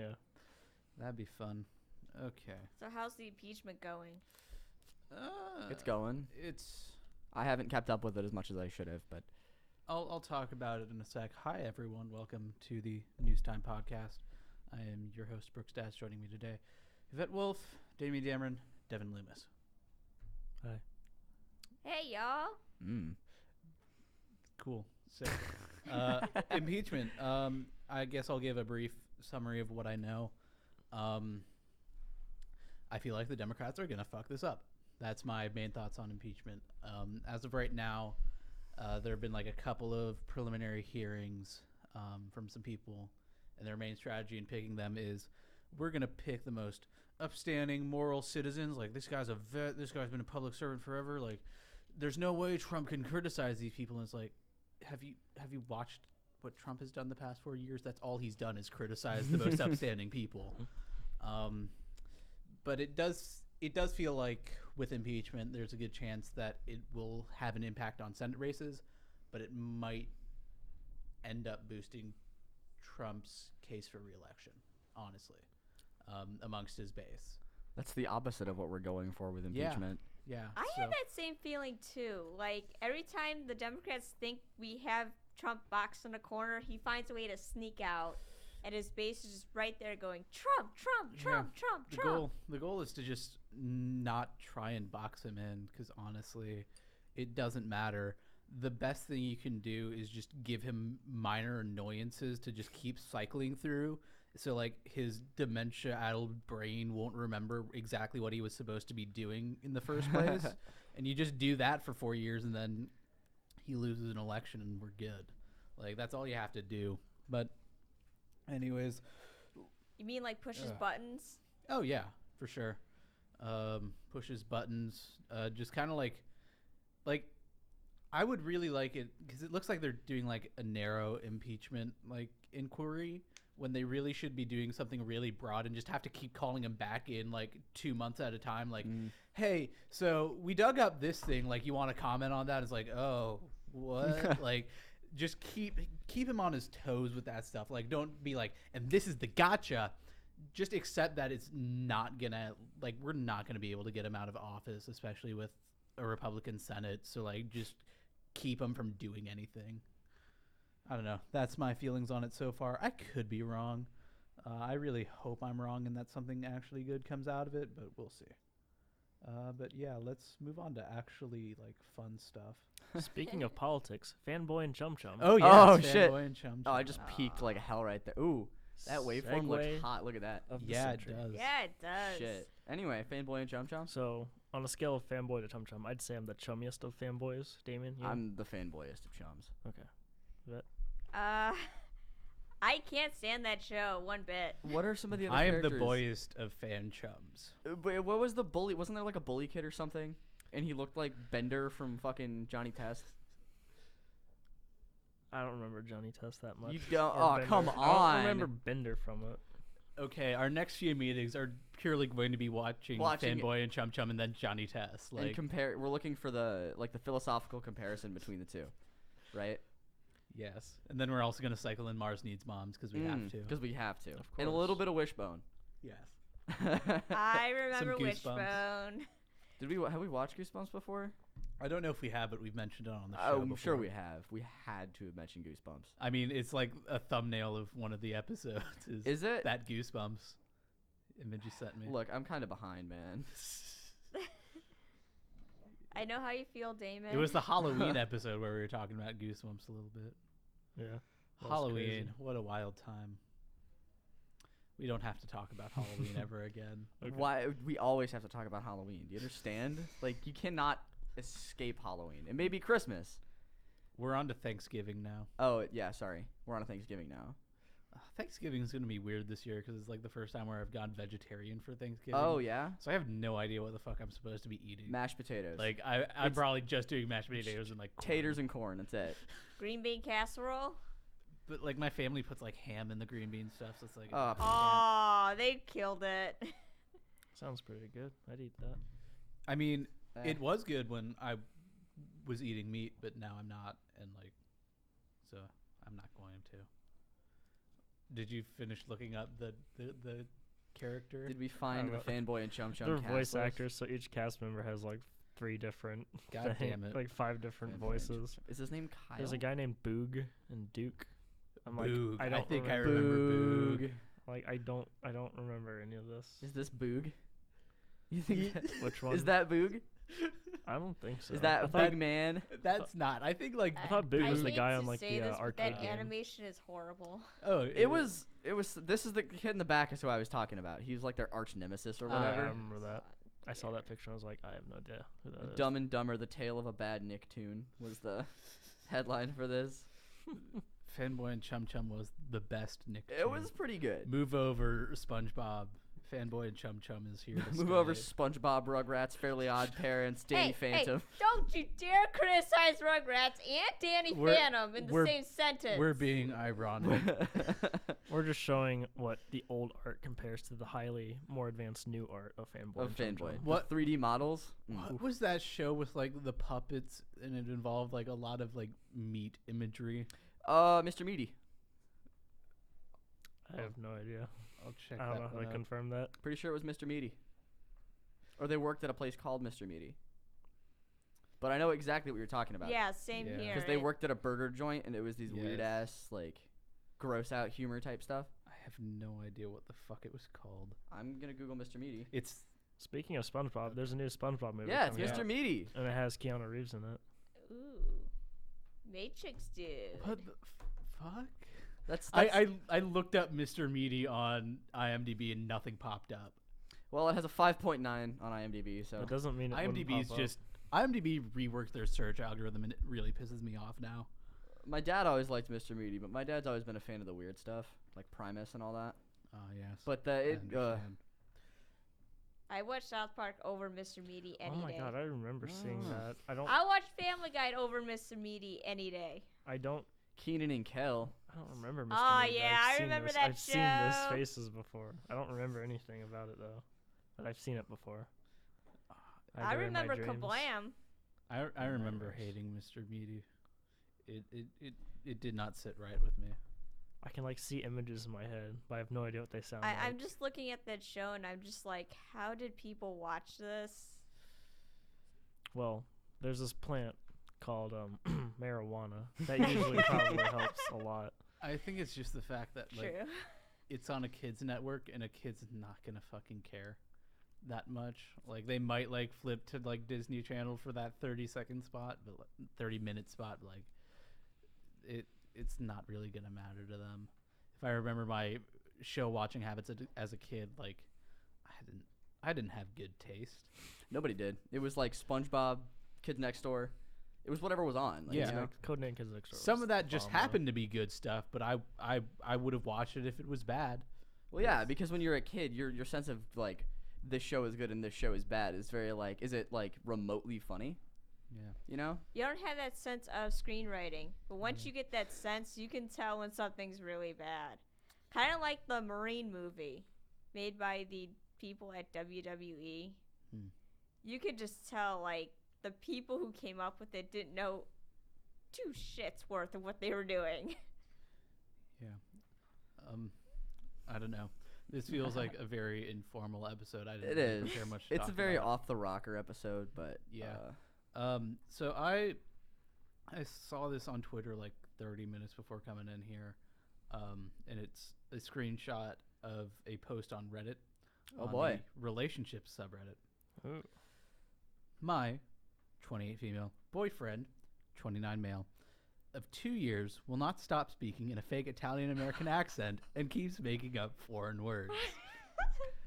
Yeah. That'd be fun. Okay. So how's the impeachment going? It's going. I haven't kept up with it as much as I should have, but I'll talk about it in a sec. Hi, everyone. Welcome to the Newstime Podcast. I am your host, Brooke. Joining me today, Yvette Wolf, Damien, Devin Loomis. Hi. Hey, y'all. Cool. So, impeachment. I guess I'll give a brief summary of what I know. I feel like the Democrats are going to fuck this up. That's my main thoughts on impeachment. As of right now, there have been like a couple of preliminary hearings from some people, and their main strategy in picking them is we're going to pick the most upstanding, moral citizens. Like, this guy's a vet. This guy's been a public servant forever. Like, there's no way Trump can criticize these people. And it's like, have you watched what Trump has done the past 4 years? That's all he's done is criticize the most upstanding people. But it does feel like with impeachment, there's a good chance that it will have an impact on Senate races, but it might end up boosting Trump's case for re-election, honestly, amongst his base. that's the opposite of what we're going for with impeachment. Yeah. I had that same feeling too. Like, every time the Democrats think we have Trump boxed in a corner, he finds a way to sneak out, and his base is just right there going, Trump, Trump, Trump, Trump, Trump. The goal is to just not try and box him in, because honestly, it doesn't matter. The best thing you can do is just give him minor annoyances to just keep cycling through. So, like, his dementia-addled brain won't remember exactly what he was supposed to be doing in the first place. And you just do that for 4 years, and then he loses an election, and we're good. Like, that's all you have to do. But anyways. You mean like push his buttons? Oh, yeah, for sure. Pushes buttons. Just kind of like, I would really like it, because it looks like they're doing, like, a narrow impeachment, like, inquiry, when they really should be doing something really broad and just have to keep calling him back in, like, 2 months at a time. Like, hey, so we dug up this thing. Like, you want to comment on that? It's like, oh, what? Like, just keep him on his toes with that stuff. Like, don't be like, and this is the gotcha. Just accept that it's not going to, like, we're not going to be able to get him out of office, especially with a Republican Senate. So, like, just keep him from doing anything. I don't know. That's my feelings on it so far. I could be wrong. I really hope I'm wrong and that something actually good comes out of it, but we'll see. But yeah, let's move on to actually, like, fun stuff. Speaking of politics, Fanboy and Chum Chum. Oh, yeah. Oh, shit. And Chum Oh, Chum. I just peaked like hell right there. Ooh, that waveform looks Segue hot. Look at that. of the Yeah, it century. does. Yeah, it does. Shit. Anyway, Fanboy and Chum Chum. So, on a scale of Fanboy to Chum Chum, I'd say I'm the chummiest of fanboys. Damien, you? I'm the fanboyest of chums. Okay. Yvette? I can't stand that show one bit. What are some of the other I am the characters? boyest of fan chums. But what was the bully? Wasn't there like a bully kid or something? And he looked like Bender from fucking Johnny Test. I don't remember Johnny Test that much. You don't. Or Oh, Bender. come I don't on. remember Bender from it. Okay, our next few meetings are purely going to be watching Fanboy and Chum Chum and then Johnny Test. And compare. We're looking for the philosophical comparison between the two, right? Yes, and then we're also going to cycle in Mars Needs Moms because we have to. Because we have to. Of And a course. little bit of Wishbone. Yes. I remember Goosebumps. Wishbone. Have we watched Goosebumps before? I don't know if we have, but we've mentioned it on the show Oh, I'm before. sure we have. We had to have mentioned Goosebumps. I mean, it's like a thumbnail of one of the episodes. Is it? That Goosebumps image you sent me. Look, I'm kind of behind, man. I know how you feel, Damon. It was the Halloween episode where we were talking about Goosebumps a little bit. Yeah. that was Halloween, crazy. what a wild time. We don't have to talk about Halloween ever again. Okay. Why we always have to talk about Halloween? Do you understand? Like, you cannot escape Halloween. It may be Christmas. We're on to Thanksgiving now. Oh, yeah, sorry. We're on a Thanksgiving now. Thanksgiving is going to be weird this year because it's like the first time where I've gone vegetarian for Thanksgiving. Oh, yeah? So I have no idea what the fuck I'm supposed to be eating. Mashed potatoes. Like, I'm It's- probably just doing mashed potatoes and like corn. taters and corn. That's it. Green bean casserole. But like my family puts like ham in the green bean stuff, so it's like. Oh, Oh, they killed it. Sounds pretty good. I'd eat that. I mean, Eh. it was good when I was eating meat, but now I'm not, and like, so I'm not going to. Did you finish looking up the character? Did we find the fanboy and chum chum? They're cast voice list? actors, so each cast member has like 3 different, God damn it. like 5 different Fanboy and voices. Is his name Kyle? There's a guy named Boog and Duke. I'm Boog. like, I think I remember Boog. Like I don't remember any of this. Is this Boog? You think Which one? is that Boog? I don't think so. Is that I a thought, big man? That's not. I think like I thought Boog was the hate guy to on like say the this, but arcade that game. animation is horrible. It was. This is the kid in the back is who I was talking about. He was like their arch nemesis or I whatever. remember that. I saw that picture and I was like, I have no idea who that is. Dumb and Dumber: The Tale of a Bad Nicktoon was the headline for this. Fanboy and Chum Chum was the best Nick. It was pretty good. Move over, SpongeBob. Fanboy and Chum Chum is here to Move over, SpongeBob, Rugrats, Fairly Odd Parents, Danny Phantom. Hey, don't you dare criticize Rugrats and Danny Phantom in the same sentence. We're being ironic. We're just showing what the old art compares to the highly more advanced new art of Fanboy. Of and Chum Fanboy. Chum. What? 3D models? What was that show with like the puppets and it involved like a lot of like meat imagery? Mr. Meaty. I have no idea. I'll check I don't know that how one to out. confirm that. Pretty sure it was Mr. Meaty. Or they worked at a place called Mr. Meaty. But I know exactly what you're talking about. Yeah, same Yeah. here. Because they worked at a burger joint and it was these Yes. weird ass, like, gross out humor type stuff. I have no idea what the fuck it was called. I'm going to Google Mr. Meaty. It's Speaking of SpongeBob, there's a new SpongeBob movie. Yeah, it's coming Mr. out, Meaty. and it has Keanu Reeves in it. Ooh, Matrix dude. what the fuck? That's I looked up Mr. Meaty on IMDb and nothing popped up. well, it has a 5.9 on IMDb, so That doesn't mean it wouldn't IMDb is pop up. just IMDb reworked their search algorithm and it really pisses me off now. my dad always liked Mr. Meaty, but my dad's always been a fan of the weird stuff, like Primus and all that. Oh yes. But I understand. I watched South Park over Mr. Meaty any Oh my day. god, I remember seeing Oh. that. I don't. I'll watch Family Guy over Mr. Meaty any day. I don't. Keenan and Kel. I don't remember Mr. Oh, Meaty, but yeah, I've I seen remember this, that I've seen this show. faces before. I don't remember anything about it though, but I've seen it before. I Either in my remember dreams. Kablam. I remember Nightmares. hating Mr. Meaty. It did not sit right with me. I can like see images in my head, but I have no idea what they sound like. I'm just looking at that show and I'm just like, how did people watch this? Well, there's this plant called marijuana that usually probably helps a lot. I think it's just the fact that like True. it's on a kids network and a kid's not gonna fucking care that much. Like they might like flip to like Disney Channel for that 30-second spot, but 30-minute spot, like it's not really gonna matter to them. If I remember my show watching habits as a kid, like I didn't have good taste. Nobody did. It was like SpongeBob, Kids Next Door. It was whatever was on. Like, Yeah. you know? Codename Kids Next Door. Some was of that just bomb, though. happened to be good stuff, but I would have watched it if it was bad. Well, yeah, because when you're a kid, your sense of like this show is good and this show is bad is very like, is it like remotely funny? Yeah. You know? You don't have that sense of screenwriting, but once you get that sense, you can tell when something's really bad. Kind of like the Marine movie made by the people at WWE. Hmm. You could just tell, like, the people who came up with it didn't know 2 shits worth of what they were doing. Yeah. I don't know. This feels like a very informal episode. I didn't It really is. prepare much to It's a talk very about. off the rocker episode, but Yeah. So I saw this on Twitter like 30 minutes before coming in here, and it's a screenshot of a post on Reddit. Oh, on boy. the relationships subreddit. Ooh. My 28 female boyfriend, 29 male, of 2 years will not stop speaking in a fake Italian American accent and keeps making up foreign words.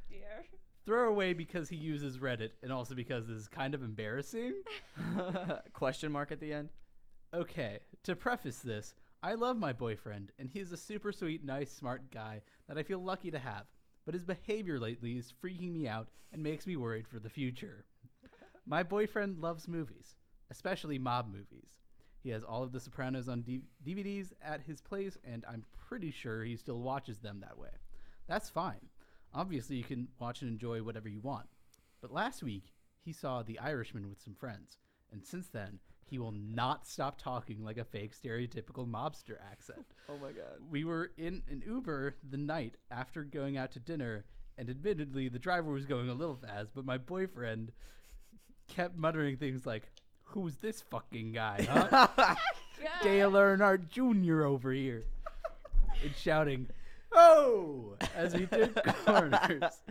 Dear. Throw away because he uses Reddit and also because this is kind of embarrassing. question mark at the end. Okay, to preface this, I love my boyfriend, and he's a super sweet, nice, smart guy that I feel lucky to have. But his behavior lately is freaking me out and makes me worried for the future. My boyfriend loves movies, especially mob movies. He has all of The Sopranos on DVDs at his place, and I'm pretty sure he still watches them that way. That's fine. Obviously, you can watch and enjoy whatever you want. But last week, he saw The Irishman with some friends, and since then, he will not stop talking like a fake stereotypical mobster accent. Oh my god. We were in an Uber the night after going out to dinner, and admittedly, the driver was going a little fast, but my boyfriend kept muttering things like, "Who's this fucking guy, huh? Dale Earnhardt Jr. over here," and shouting, "Oh!" as we did corners.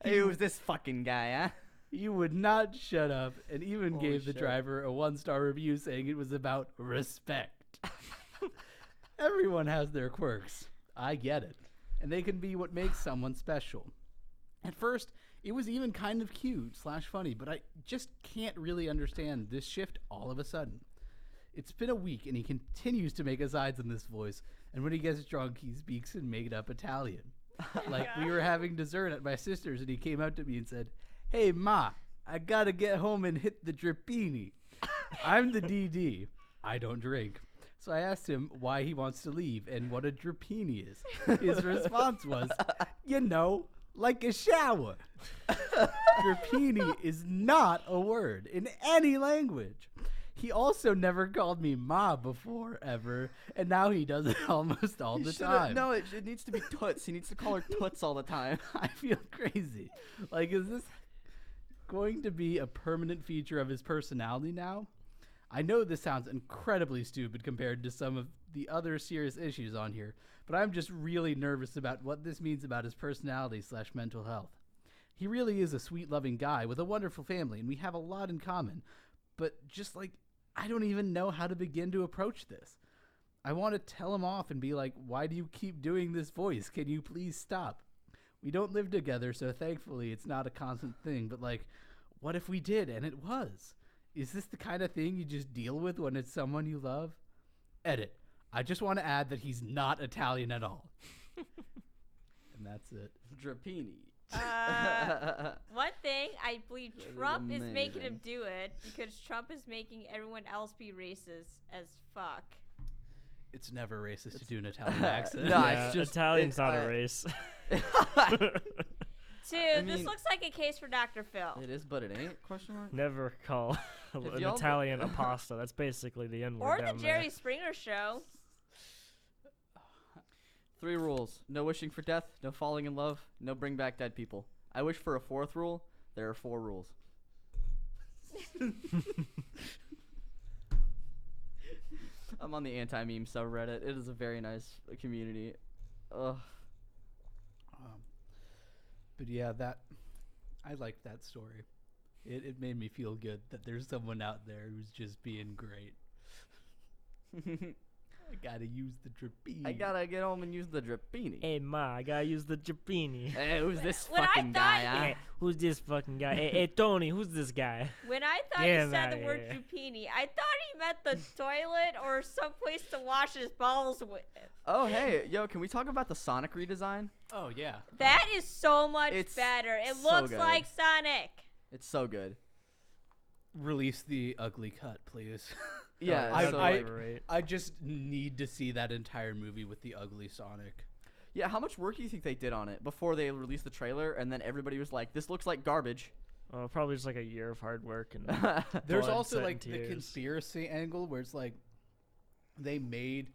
Hey, who's this fucking guy, huh? He would not shut up, and even Holy gave the shit. driver a 1-star review saying it was about respect. Everyone has their quirks. I get it. And they can be what makes someone special. At first, it was even kind of cute/funny, but I just can't really understand this shift all of a sudden. It's been a week, and he continues to make asides in this voice, and when he gets drunk, he speaks in made-up Italian. Like, we were having dessert at my sister's, and he came out to me and said, "Hey, Ma, I gotta get home and hit the Drippini." I'm the DD. I don't drink. So I asked him why he wants to leave and what a Drippini is. His response was, "You know, like a shower." Drippini is not a word in any language. He also never called me Ma before, ever, and now he does it almost all the time. No, it needs to be Toots. He needs to call her Toots all the time. I feel crazy. Like, is this going to be a permanent feature of his personality now? I know this sounds incredibly stupid compared to some of the other serious issues on here, but I'm just really nervous about what this means about his personality/mental health. He really is a sweet, loving guy with a wonderful family, and we have a lot in common. But just like, I don't even know how to begin to approach this. I want to tell him off and be like, "Why do you keep doing this voice? Can you please stop?" We don't live together, so thankfully it's not a constant thing, but like, what if we did and it was? Is this the kind of thing you just deal with when it's someone you love? Edit. I just want to add that he's not Italian at all. And that's it. Drippini. One thing, I believe That is Trump is making him amazing. do it because Trump is making everyone else be racist as fuck. It's never racist to do an Italian accent. No, Yeah, it's just- Italian's it- not I- a race. Dude, this mean- looks like a case for Dr. Phil. It is, but it ain't? Question mark. Never call an y'all- Italian a pasta. That's basically the N word Or the down Jerry there. Springer show. 3 rules: no wishing for death, no falling in love, no bring back dead people. I wish for a 4th rule. There are 4 rules. I'm on the anti-meme subreddit. It is a very nice community. Ugh. But yeah, I liked that story. It made me feel good that there's someone out there who's just being great. I gotta use the Drippini. I gotta get home and use the Drippini. Hey, Ma, I gotta use the Drippini. Hey, who's this When I fucking guy? thought- Huh? Hey, who's this fucking guy? Hey, Tony, who's this guy? When I thought Get he him said the outta word here. Drippini, I thought he meant the toilet or some place to wash his balls with. Oh, hey, yo, can we talk about the Sonic redesign? Oh yeah. That is so much It's better. It so looks good. like Sonic. It's so good. Release the ugly cut, please. Yeah, I- so, I- like, Great. I just need to see that entire movie with the ugly Sonic. yeah, how much work do you think they did on it before they released the trailer, and then everybody was like, "This looks like garbage." Oh, probably just like a year of hard work and There's blood, also sweat, like and the tears. conspiracy angle where it's like they made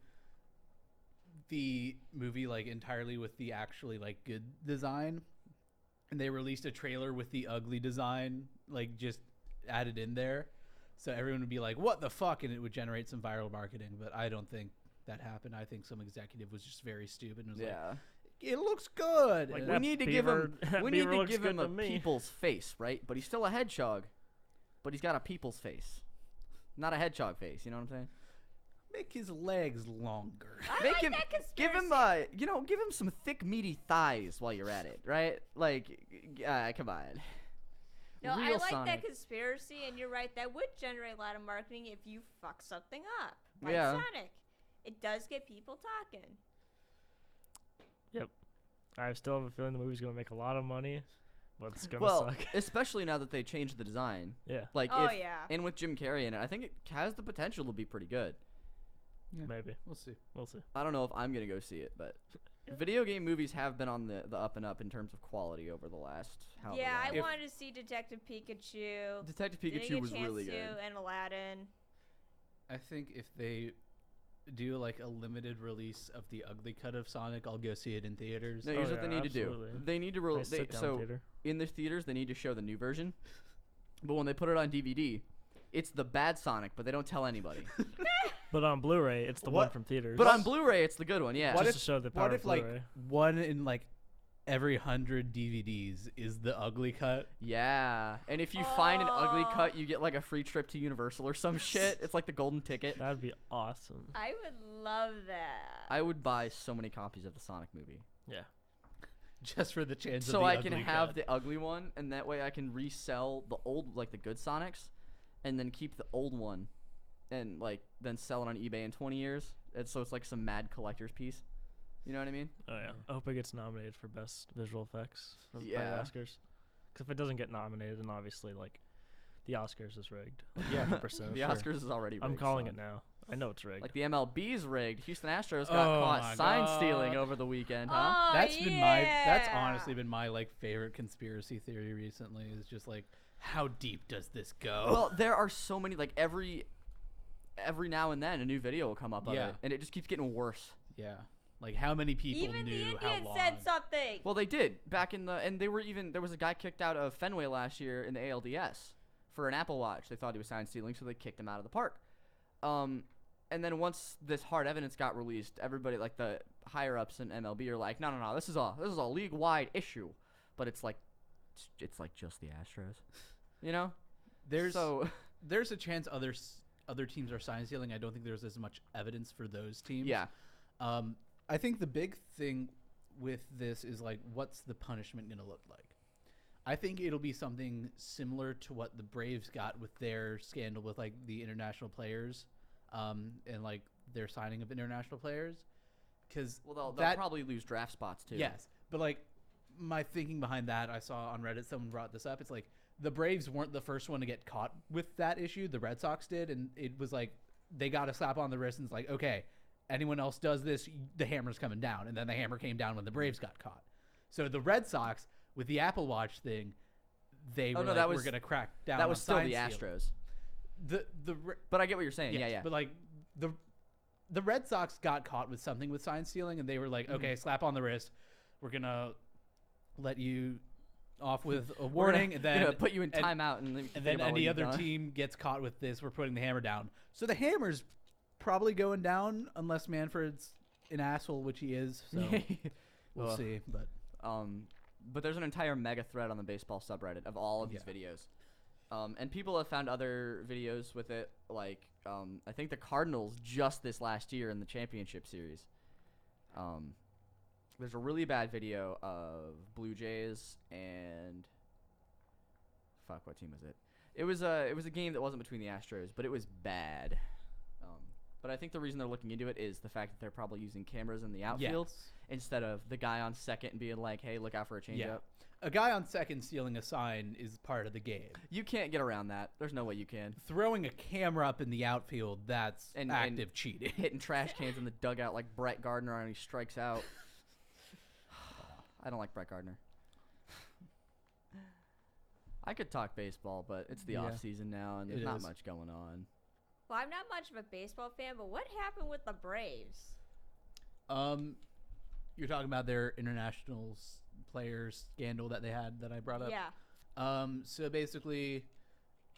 the movie like entirely with the actually like good design, and they released a trailer with the ugly design like just added in there, so everyone would be like, "What the fuck?" and it would generate some viral marketing. But I don't think that happened. I think some executive was just very stupid and was like, yeah, "It looks good." Like And we that need to beaver- give him. that We need beaver to looks give him good a to me. people's face, right? But he's still a hedgehog. But he's got a people's face, not a hedgehog face. You know what I'm saying? make his legs longer. I Make like him- that Give conspiracy. him, give him some thick, meaty thighs while you're at it, right? Like, come on. No, I Real like Sonic. that conspiracy, and you're right. That would generate a lot of marketing if you fuck something up, like Yeah. Sonic. It does get people talking. I still have a feeling the movie's gonna make a lot of money, but it's gonna Well, suck. especially now that they changed the design. Yeah, Like, Oh if, yeah. and with Jim Carrey in it, I think it has the potential to be pretty good. Yeah. maybe. We'll see. We'll see. I don't know if I'm gonna go see it, but video game movies have been on the up and up in terms of quality over the last however Yeah, I long. If- wanted to see Detective Pikachu. Detective Didn't Pikachu get was a chance really to, good. and Aladdin. I think if they do like a limited release of the ugly cut of Sonic, I'll go see it in theaters. No, here's Oh, what they yeah, need to do. absolutely. They need to Nice sit-down so theater. in the theaters they need to show the new version, but when they put it on DVD, it's the bad Sonic, but they don't tell anybody. But on Blu-ray, it's the one What? from theaters. But on Blu-ray, it's the good one. Yeah. What just if- to show the power What of if like Blu-ray. one in like every 100 DVDs is the ugly cut? Yeah. And if you find an ugly Oh. cut, you get like a free trip to Universal or some shit. It's like the golden ticket. That'd be awesome. I would love that. I would buy so many copies of the Sonic movie. Yeah. Just for the chance of So the I can ugly have cut. the ugly one, and that way I can resell the old, like the good Sonics, and then keep the old one, and like then sell it on eBay in 20 years. And so it's like some mad collector's piece. You know what I mean? Oh yeah. I hope it gets nominated for best visual effects by the Yeah. Oscars. Because if it doesn't get nominated, then obviously like the Oscars is rigged. Like, Yeah. 100%. The Sure. Oscars is already rigged. I'm calling son. it now. I know it's rigged. Like the MLB's rigged. Houston Astros got Oh caught my sign God. stealing over the weekend, huh? Oh, That's yeah. been my. That's honestly been my like favorite conspiracy theory recently. Is just like, how deep does this go? Well, there are so many. Like every now and then, a new video will come up of Yeah. it, and it just keeps getting worse. yeah. Like how many people Even the knew how Indians long? said something. Well, they did back in the, and they were even, there was a guy kicked out of Fenway last year in the ALDS for an Apple Watch. They thought he was sign stealing, so they kicked him out of the park. And then once this hard evidence got released, everybody, like the higher ups in MLB, are like, no, this is a league wide issue, but it's like like just the Astros, you know? There's So there's a chance other teams are sign stealing. I don't think there's as much evidence for those teams. yeah, I think the big thing with this is like, what's the punishment going to look like? I think it'll be something similar to what the Braves got with their scandal with like the international players, and like their signing of international players. Because well they'll probably lose draft spots too. yes, but like my thinking behind that, I saw on Reddit someone brought this up. It's like the Braves weren't the first one to get caught with that issue. The Red Sox did, and it was like they got a slap on the wrist and it's like, okay, anyone else does this, the hammer's coming down. And then the hammer came down when the Braves got caught. So the Red Sox with the Apple Watch thing, they were no, like, that we're was- going to crack down. that on was still sign the stealing. Astros. But I get what you're saying. Yes, Yeah. But like the Red Sox got caught with something with sign stealing, and they were like, okay, slap on the wrist. We're gonna let you off with a warning, and then put you in and- timeout, and then, and then any other team gets caught with this, we're putting the hammer down. So the hammer's probably going down unless Manfred's an asshole, which he is. So we'll Ugh. see. But there's an entire mega thread on the baseball subreddit of all of these videos. And people have found other videos with it, like I think the Cardinals just this last year in the championship series. There's a really bad video of Blue Jays and what team was it? It was a game that wasn't between the Astros, but it was bad. But I think the reason they're looking into it is the fact that they're probably using cameras in the outfield instead of the guy on second and being like, "Hey, look out for a changeup." Yeah. A guy on second stealing a sign is part of the game. You can't get around that. There's no way you can. Throwing a camera up in the outfield, that's And active cheating. Hitting trash cans in the dugout like Brett Gardner and he strikes out. I don't like Brett Gardner. I could talk baseball, but it's the off season now and there's It not is. much going on. Well, I'm not much of a baseball fan, but what happened with the Braves? You're talking about their international players scandal that they had that I brought up. Yeah. So basically,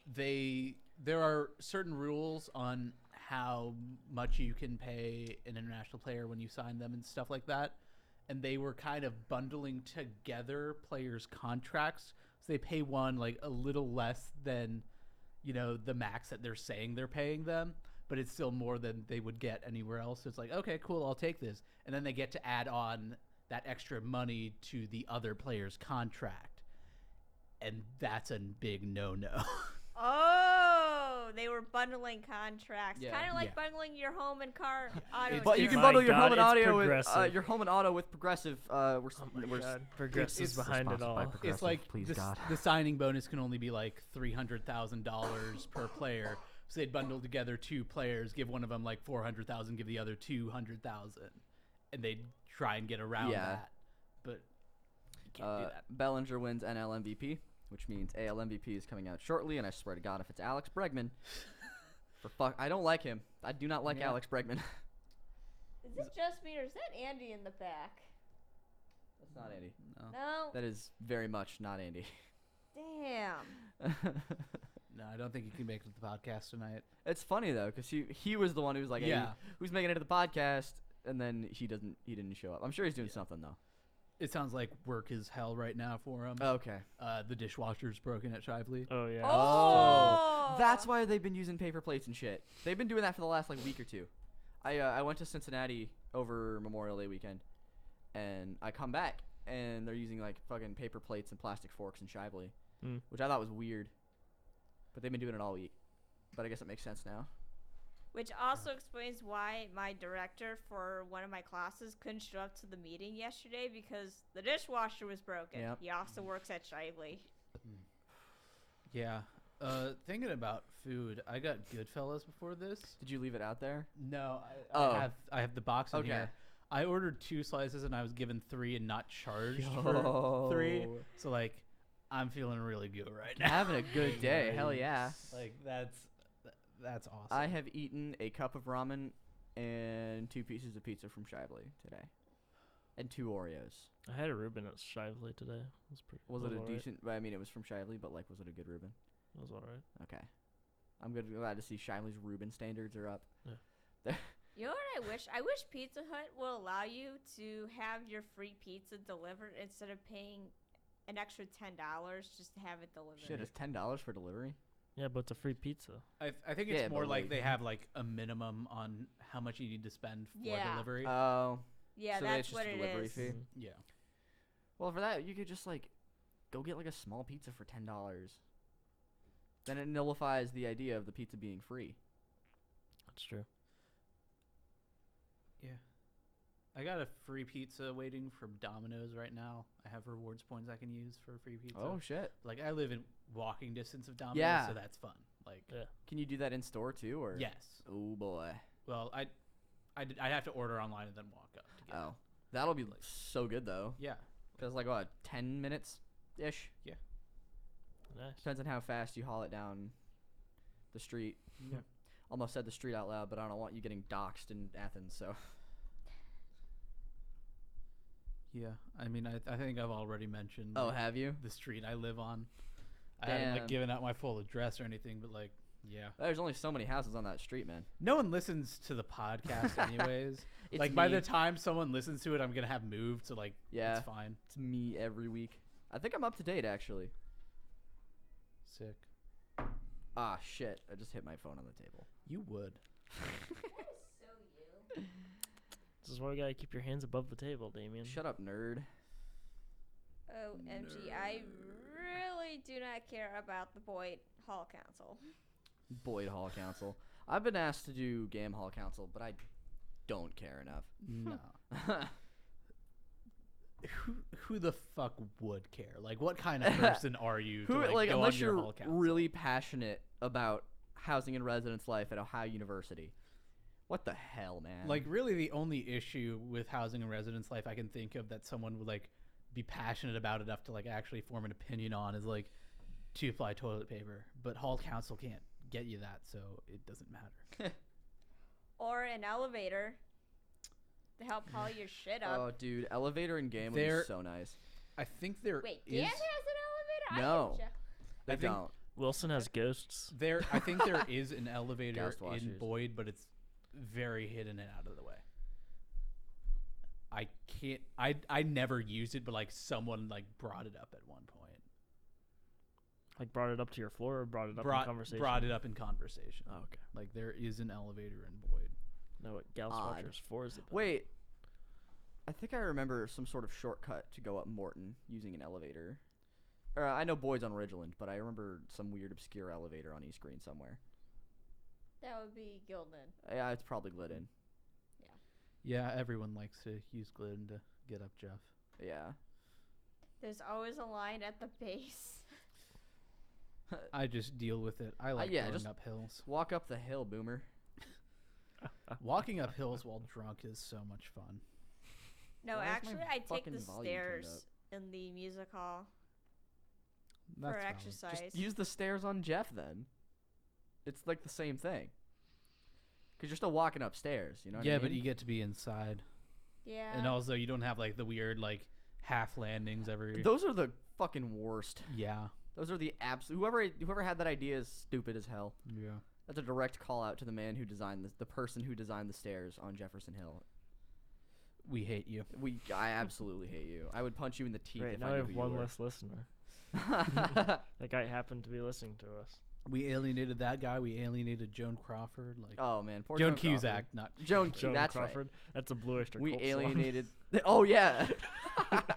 there are certain rules on how much you can pay an international player when you sign them and stuff like that, and they were kind of bundling together players' contracts. So they pay one like a little less than, the max that they're saying they're paying them, but it's still more than they would get anywhere else. So it's like, okay, cool, I'll take this. And then they get to add on that extra money to the other player's contract. And that's a big no-no. Oh, they were bundling contracts, Yeah. kind of like Yeah. bundling your home and car auto. It's But you just- can My bundle your God, home and it's audio with Progressive. your home and auto with Progressive. We're Progressive it's behind it all. It's like please the, God. the signing bonus can only be like $300,000 per player. So they'd bundle together two players, give one of them like $400,000, give the other $200,000, and they'd try and get around that. But you can't do that. Bellinger wins NL MVP, which means AL MVP is coming out shortly, and I swear to God, if it's Alex Bregman, I don't like him. I do not like Yeah. Alex Bregman. Is it just me or is that Andy in the back? That's not Andy. No. No. That is very much not Andy. Damn. No, I don't think you can make it to the podcast tonight. It's funny though, because he was the one who was like, hey, Yeah. who's making it to the podcast? And then he didn't show up. I'm sure he's doing something though. It sounds like work is hell right now for him. Okay. The dishwasher's broken at Shively. Oh yeah. Oh. That's why they've been using paper plates and shit. They've been doing that for the last week or two. I went to Cincinnati over Memorial Day weekend, and I come back and they're using like fucking paper plates and plastic forks in Shively, which I thought was weird. But they've been doing it all week. But I guess it makes sense now. Which also explains why my director for one of my classes couldn't show up to the meeting yesterday because the dishwasher was broken. Yep. He also works at Shively. Yeah. Thinking about food, I got Goodfellas before this. Did you leave it out there? No, Oh. I have the box in Okay. here. I ordered 2 slices and I was given 3 and not charged Yo. for 3. So like, I'm feeling really good right now. Having a good day. Hell yeah. Like that's awesome. I have eaten a cup of ramen and 2 pieces of pizza from Shively today. And 2 Oreos. I had a Reuben at Shively today. It was pretty. Was it a alright. decent? I mean, it was from Shively, but like, was it a good Reuben? It was alright. Okay. I'm glad to see Shively's Reuben standards are up. You know what I wish? I wish Pizza Hut will allow you to have your free pizza delivered instead of paying an extra $10 just to have it delivered. Shit, it's $10 for delivery. Yeah, but it's a free pizza. I think it's Yeah, more but, like like- they have like a minimum on how much you need to spend for Yeah. delivery. Oh. Yeah, So that's it's just what a it delivery is. fee? Yeah. Well, for that, you could just like go get like a small pizza for $10. Then it nullifies the idea of the pizza being free. That's true. Yeah. I got a free pizza waiting from Domino's right now. I have rewards points I can use for free pizza. Oh shit! Like I live in walking distance of Domino's, Yeah. so that's fun. Like Yeah. Can you do that in store too, or? yes. Oh boy. Well, I'd have to order online and then walk up to get it. Oh, that'll be so good though. Yeah. Cause like what, 10 minutes, ish. Nice. Depends on how fast you haul it down the street. Yeah. Almost said the street out loud, but I don't want you getting doxxed in Athens. So. Yeah. I mean, I think I've already mentioned. Oh, like, have you? the street I live on. I haven't like Damn. given out my full address or anything, but like, yeah. There's only so many houses on that street, man. No one listens to the podcast anyways. It's like by me. the time someone listens to it, I'm gonna have moved, so like, Yeah. it's fine. It's me every week. I think I'm up to date actually. Sick. Ah shit! I just hit my phone on the table. You would. This is why we gotta keep your hands above the table, Damien. Shut up, nerd. OMG, I really do not care about the Boyd Hall Council. Boyd Hall Council. I've been asked to do GAM Hall Council, but I don't care enough. No. Who the fuck would care? Like, what kind of person are you? Who to, like go unless on your you're hall council? really passionate about housing and residence life at Ohio University. What the hell, man? Like, really, the only issue with housing and residence life I can think of that someone would like be passionate about enough to like actually form an opinion on is like 2-ply toilet paper. But hall council can't get you that, so it doesn't matter. Or an elevator to help haul your shit up. oh, dude, elevator in GAM would There- be so nice. I think there Wait, is. Dan has an elevator? No. I They think don't. Wilson has ghosts. I think there is an elevator Ghost in watchers. Boyd, but it's very hidden and out of the way. I can't. I never used it, but like someone like brought it up at one point. Like brought it up to your floor or brought it up in conversation? Brought it up in conversation. Oh, okay. Like there is an elevator in Boyd. No, what Gauss Odd. Watchers 4 is it? Wait. I think I remember some sort of shortcut to go up Morton using an elevator. I know Boyd's on Ridgeland, but I remember some weird obscure elevator on East Green somewhere. That would be Gildan. Yeah, it's probably Glidden. Yeah, everyone likes to use Glidden to get up Jeff. Yeah. There's always a line at the base. I just deal with it. I like yeah, going just- up hills. Walk up the hill, boomer. Walking up hills while drunk is so much fun. No, Why is my actually, I take fucking the volume turned stairs in the music hall That's for valid. exercise. Just use the stairs on Jeff then. It's like the same thing. because you're still walking upstairs. You know what I Yeah, mean? but you get to be inside, Yeah. and also you don't have like the weird like half landings every. Those are the fucking worst. Yeah. Those are the absolute. Whoever had that idea is stupid as hell. Yeah. That's a direct call out to the man who designed the person who designed the stairs on Jefferson Hill. We hate you. I absolutely hate you. I would punch you in the teeth Great, if now I I knew have who you one were. less listener. That guy happened to be listening to us. We alienated that guy. We alienated Joan Crawford. Like Oh man, poor Joan Crawford. Cusack, not Joan Joan that's Crawford. That's a Blue Oyster right. We Cult song. alienated. Oh yeah.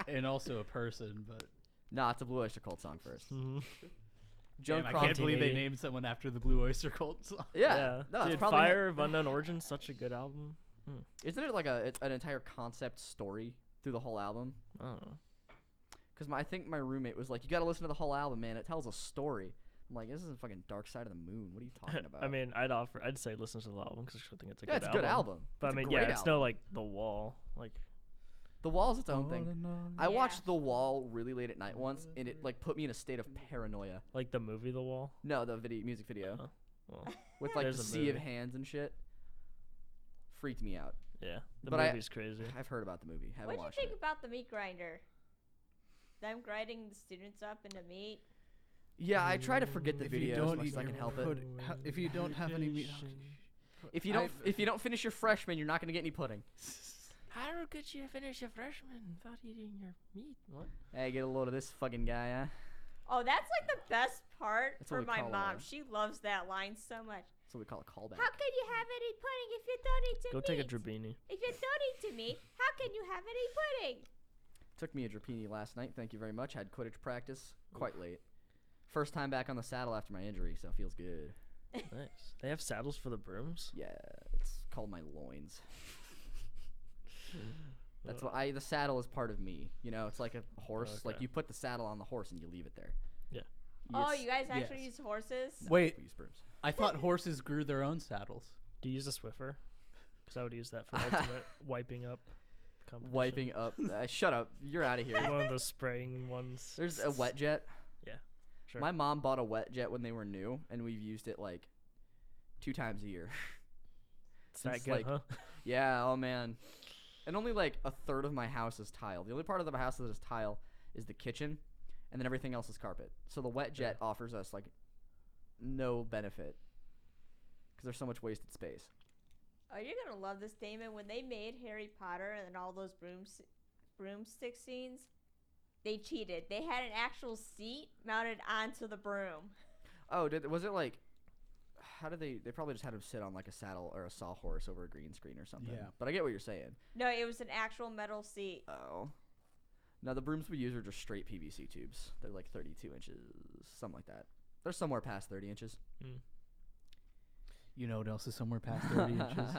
and also a person, but Nah, it's a Blue Oyster Cult song first. Mhm. Joan damn, I Crawford. can't believe they 1980. named someone after the Blue Oyster Cult song. Yeah. No, it's Dude, probably Fire of Unknown Origin, such a good album. Isn't it like it's an entire concept story through the whole album? I don't know. Because I think my roommate was like, "You got to listen to the whole album, man. It tells a story." I'm like, "This isn't fucking Dark Side of the Moon. What are you talking about?" I mean, I'd say listen to the album because I think it's a yeah, good it's a album. good album. But It's I a mean, great yeah, it's no album. like The Wall. Like, The Wall's its own thing. I Yeah. watched The Wall really late at night once, and it like put me in a state of paranoia. like the movie The Wall. No, the music video Oh. Well, with like There's the a sea of movie. hands and shit. Freaked me out. yeah, the But movie's crazy. I've heard about the movie. Haven't What do you watched think it. about the meat grinder? Them grinding the students up into meat. Yeah, I try to forget the If you video as don't much eat as I can your help it. pudding- if you don't have any meat, If you don't finish your freshman, you're not gonna get any pudding. How could you finish a freshman without eating your meat? What? Hey, get a load of this fucking guy, huh? Oh, that's like the best part That's what for we my call mom. a- She loves that line so much. That's what we call a callback. How can you have any pudding if you don't eat the Go meat? take a Drippini. If you don't eat the meat, how can you have any pudding? Took me a Drippini last night. Thank you very much. Had Quidditch practice quite late. First time back on the saddle after my injury, so it feels good. Nice. They have saddles for the brooms. Yeah, it's called my loins. That's what the saddle is part of me. You know, it's like a horse. Like Okay. you put the saddle on the horse and you leave it there. Yeah. Oh, It's- you guys actually yes. use horses? no, Wait. we use brooms. I thought horses grew their own saddles. Do you use a Swiffer? Because I would use that for ultimate wiping up. competition. Wiping up. Shut up. You're out of here. One of those spraying ones. There's a wet jet. Sure. My mom bought a wet jet when they were new, and we've used it like 2 times a year. It's that since, good, like, huh? Yeah, oh man. And only like a third of my house is tile. The only part of the house that is tile is the kitchen, and then everything else is carpet. So the wet jet offers us like no benefit because there's so much wasted space. Oh, you're gonna love this, Damon. When they made Harry Potter and all those broomstick scenes, they cheated. They had an actual seat mounted onto the broom. Oh, was it like? How did they probably just had him sit on like a saddle or a sawhorse over a green screen or something. Yeah. But I get what you're saying. No, it was an actual metal seat. Oh. No, the brooms we use are just straight PVC tubes. They're like 32 inches, something like that. They're somewhere past 30 inches. You know what else is somewhere past 30 inches?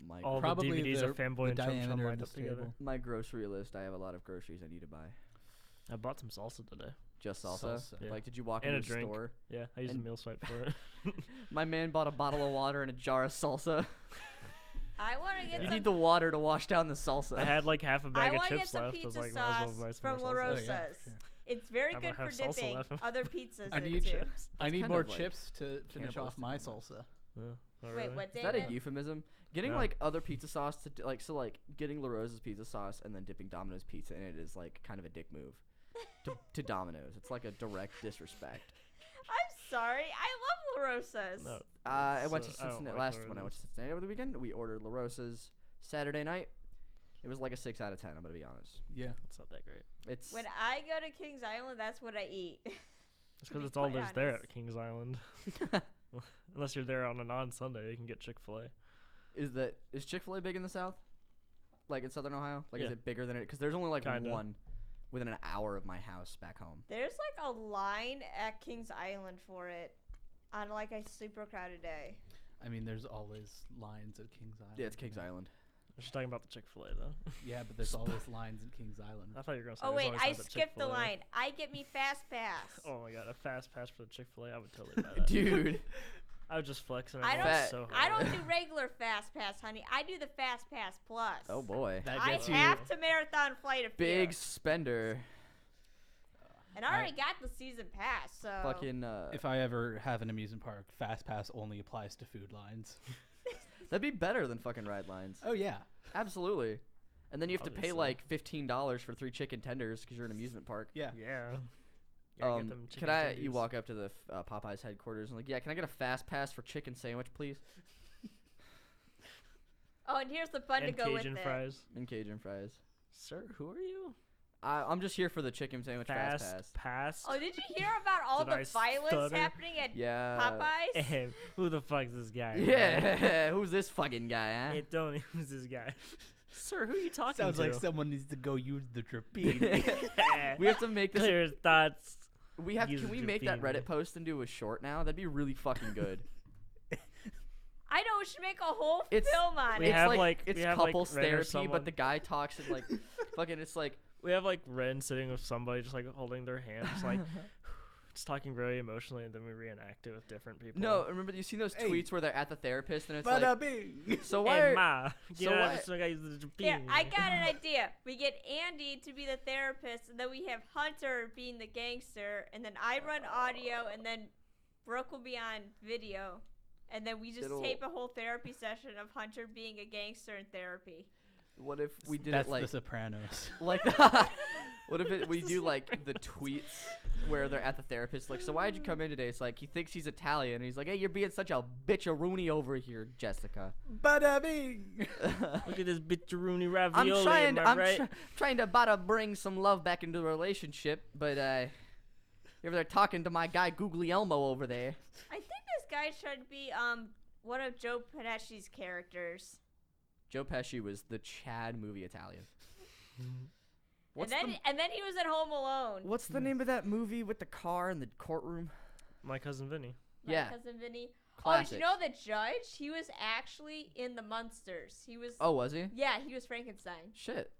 My All Probably the DVDs of the Fanboy and Chum Chum diameter of lined this up together. table. my grocery list. I have a lot of groceries I need to buy. I bought some salsa today. Just salsa. Salsa. Yeah. Like, did you walk And into a a drink. store? Yeah, I used And- a meal swipe for it. My man bought a bottle of water and a jar of salsa. I want to get You some. need the water to wash down the salsa. I had like half a I bag of want to get chips some left. I was pizza like, might as sauce well buy some from more La salsa. Oh, Rosa's. yeah, sure. It's very I good don't for have salsa dipping left. other pizzas I in need too. chips. I need kind more of like chips to finish off cannibalistic my in a way. salsa. Yeah. Oh, Wait, really? what, Is that a David? euphemism? Getting No. like other pizza sauce to like getting La Rosa's pizza sauce and then dipping Domino's pizza in it is like kind of a dick move to Domino's. It's like a direct disrespect. I'm sorry. I love La Rosa's. No. I went to So, I don't Cincinnati like when I La went to Cincinnati over the weekend. We ordered La Rosa's Saturday night. It was like a 6 out of 10. I'm gonna be honest. Yeah. It's not that great. It's When I go to Kings Island, that's what I eat. It's To because be it's all quite there's there honest. at Kings Island. Unless you're there on a non-Sunday, you can get Chick-fil-A. is Chick-fil-A big in the South? Like in Southern Ohio? Like is Yeah. it bigger than it? Because there's only like Kinda. one within an hour of my house back home. There's like a line at Kings Island for it on like a super crowded day. I mean, there's always lines at Kings Island. Yeah, it's Kings Island. I'm just talking about the Chick-fil-A though. Yeah, but there's always lines at Kings Island. I thought you were gonna say. Oh there's wait, always I lines at skipped the Chick-fil-A. line. I get me fast pass. Oh my god, a fast pass for the Chick-fil-A, I would totally buy that. Dude. I would just flex and I I'd don't. laugh Fat- so I hard. don't do regular fast pass, honey. I do the fast pass plus. Oh boy. That I gets you. have to marathon flight of Big fear. spender. And I already got the season pass, so. Fucking. If I ever have an amusement park, Fast Pass only applies to food lines. That'd be better than fucking ride lines. Oh yeah, Absolutely. And then you have to pay Obviously. like $15 for 3 chicken tenders because you're in an amusement park. yeah. Yeah. Gotta get them chicken Can I? tendies. You walk up to the Popeyes headquarters and like, yeah, can I get a fast pass for chicken sandwich, please? Oh, and here's the fun and to go Cajun with fries. And Cajun fries. Sir, who are you? I'm just here for the chicken sandwich fast pass. pass. it. Oh, did you hear about all Did I the violence stutter? happening at Yeah. Popeyes? Hey, who the fuck's this guy? Yeah. Who's this fucking guy, huh? Hey, Tony, who's this guy? Sir, who are you talking Sounds to? like someone needs to go use the Drippini. We have to make this. Clear his thoughts. Use Can we make that Drippini. Reddit post into a short now? That'd be really fucking good. I know, we should make a whole It's- film on We it. have, It's like- it's we have, like, couples Ren or therapy, someone- but the guy talks and like fucking. It's like We have like Ren sitting with somebody, just like holding their hand, just like just talking very emotionally, and then we reenact it with different people. no. Remember you seen those Hey. tweets where they're at the therapist and it's Bada like, bing. so why? Hey, are- ma, get so out why- of so I use the Here, Drippini. I got an idea. We get Andy to be the therapist, and then we have Hunter being the gangster, and then I run audio, and then Brooke will be on video, and then we just It'll- tape a whole therapy session of Hunter being a gangster in therapy. What if we did That's it like The Sopranos. like? What if we do like the tweets where they're at the therapist like, so why'd you come in today? It's like he thinks he's Italian and he's like, hey, you're being such a bitch-a-rooney over here, Jessica. Bada bing. Look at this bitcharoonie I'm ravioli. trying. am I I'm right? trying to bada bring some love back into the relationship, but you're over there talking to my guy Guglielmo over there. I think this guy should be one of Joe Pesci's characters. Joe Pesci was the Chad movie Italian. What's and then he was at Home Alone. What's the name of that movie with the car in the courtroom? My cousin Vinny. My Yeah. cousin Vinny. Classic. Oh, did you know the judge? He was actually in the Munsters. He was. Oh, was he? Yeah, he was Frankenstein. Shit.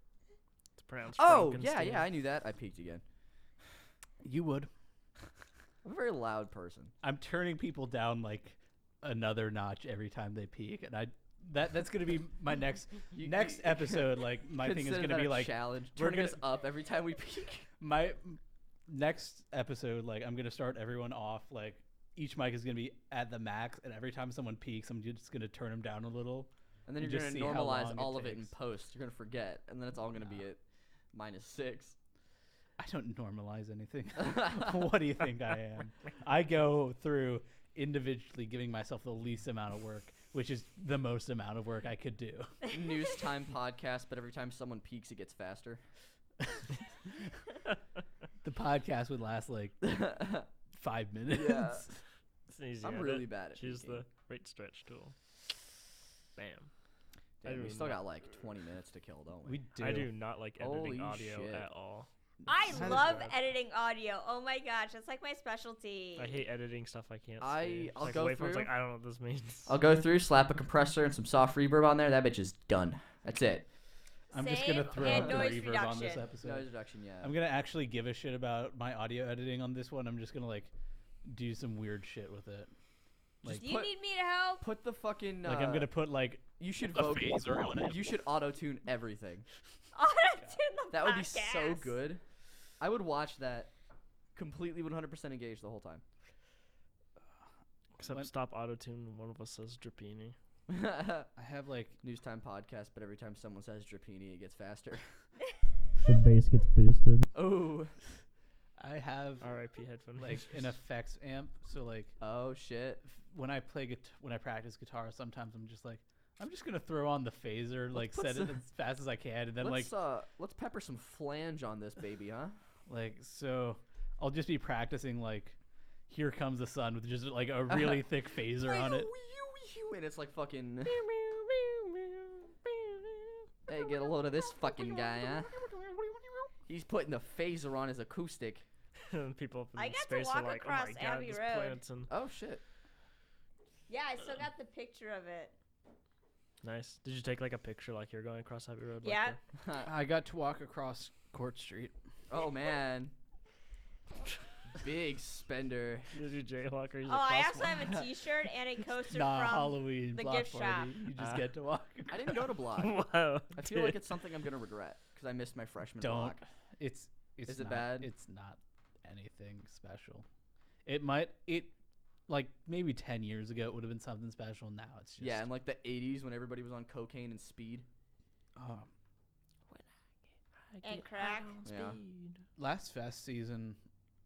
It's pronounced Oh, yeah, Frankenstein. yeah, I knew that. I peeked again. You would. I'm a very loud person. I'm turning people down like another notch every time they peak, and that's gonna be my next episode. Like my thing is Consider gonna that be a like challenge. we're Turning us gonna- up every time we peek. my next episode. Like I'm gonna start everyone off like each mic is gonna be at the max, and every time someone peaks, I'm just gonna turn them down a little. And then You you're just going to see how normalize long it all of it in takes. post. You're going to forget. And then it's all going to be at -6. I don't normalize anything. What do you think I am? I go through individually giving myself the least amount of work, which is the most amount of work I could do. Newstime Podcast, but every time someone peaks, it gets faster. The podcast would last like 5 minutes. Yeah. It's an easy I'm edit. really bad at Choose peeking. the rate stretch tool. Bam. I Damn, we do still not- got like 20 minutes to kill, don't we? We do. I do not like editing Holy audio shit. at all. I How does love that- editing audio. Oh my gosh, that's like my specialty. I hate editing stuff I can't I- see. I'll Like go waveforms, through. like I don't know what this means. I'll go through, slap a compressor and some soft reverb on there. That bitch is done. That's it. I'm just gonna Save throw and up the noise reverb on this reduction. episode. Noise reduction, yeah. I'm gonna actually give a shit about my audio editing on this one. I'm just gonna like do some weird shit with it. Like, Do you put- need me to help? Put the fucking. like I'm gonna put like You should a vote. phaser on it. You should auto tune everything. Auto-tune the That would be so podcast. good. I would watch that completely 100% engaged the whole time. Except When- stop auto-tune when one of us says Drippini. I have like Newstime Podcast, but every time someone says Drippini, it gets faster. The bass gets boosted. Oh. I have R.I.P. headphone. like an effects amp. So like Oh, shit. when I when I practice guitar, sometimes I'm just like I'm just gonna throw on the phaser, like put set it some- as fast as I can, and then Let's pepper some flange on this baby, huh? like so I'll just be practicing like Here Comes the Sun with just like a really thick phaser on it. And it's like fucking. Hey, get a load of this fucking guy, huh? He's putting the phaser on his acoustic. And people up in I got to space walk are like, oh across my god, Abbey this Road. plants and Oh shit. Yeah, I still got the picture of it. nice. Did you take like a picture like you're going across Abbey Road? Yeah. I got to walk across Court Street. Oh man. Big spender. Did you jaywalk or you Oh, I also have a T-shirt and a coaster Nah, from. Halloween the block gift party. shop. You just Ah. get to walk. I didn't go to block. Whoa. I feel like it's something I'm gonna regret because I missed my freshman Don't. block. It's Is it not- bad? It's not anything special. It like maybe 10 years ago it would have been something special. Now it's just Yeah, in like the 80s when everybody was on cocaine and speed. And crack. Yeah. Last fest season,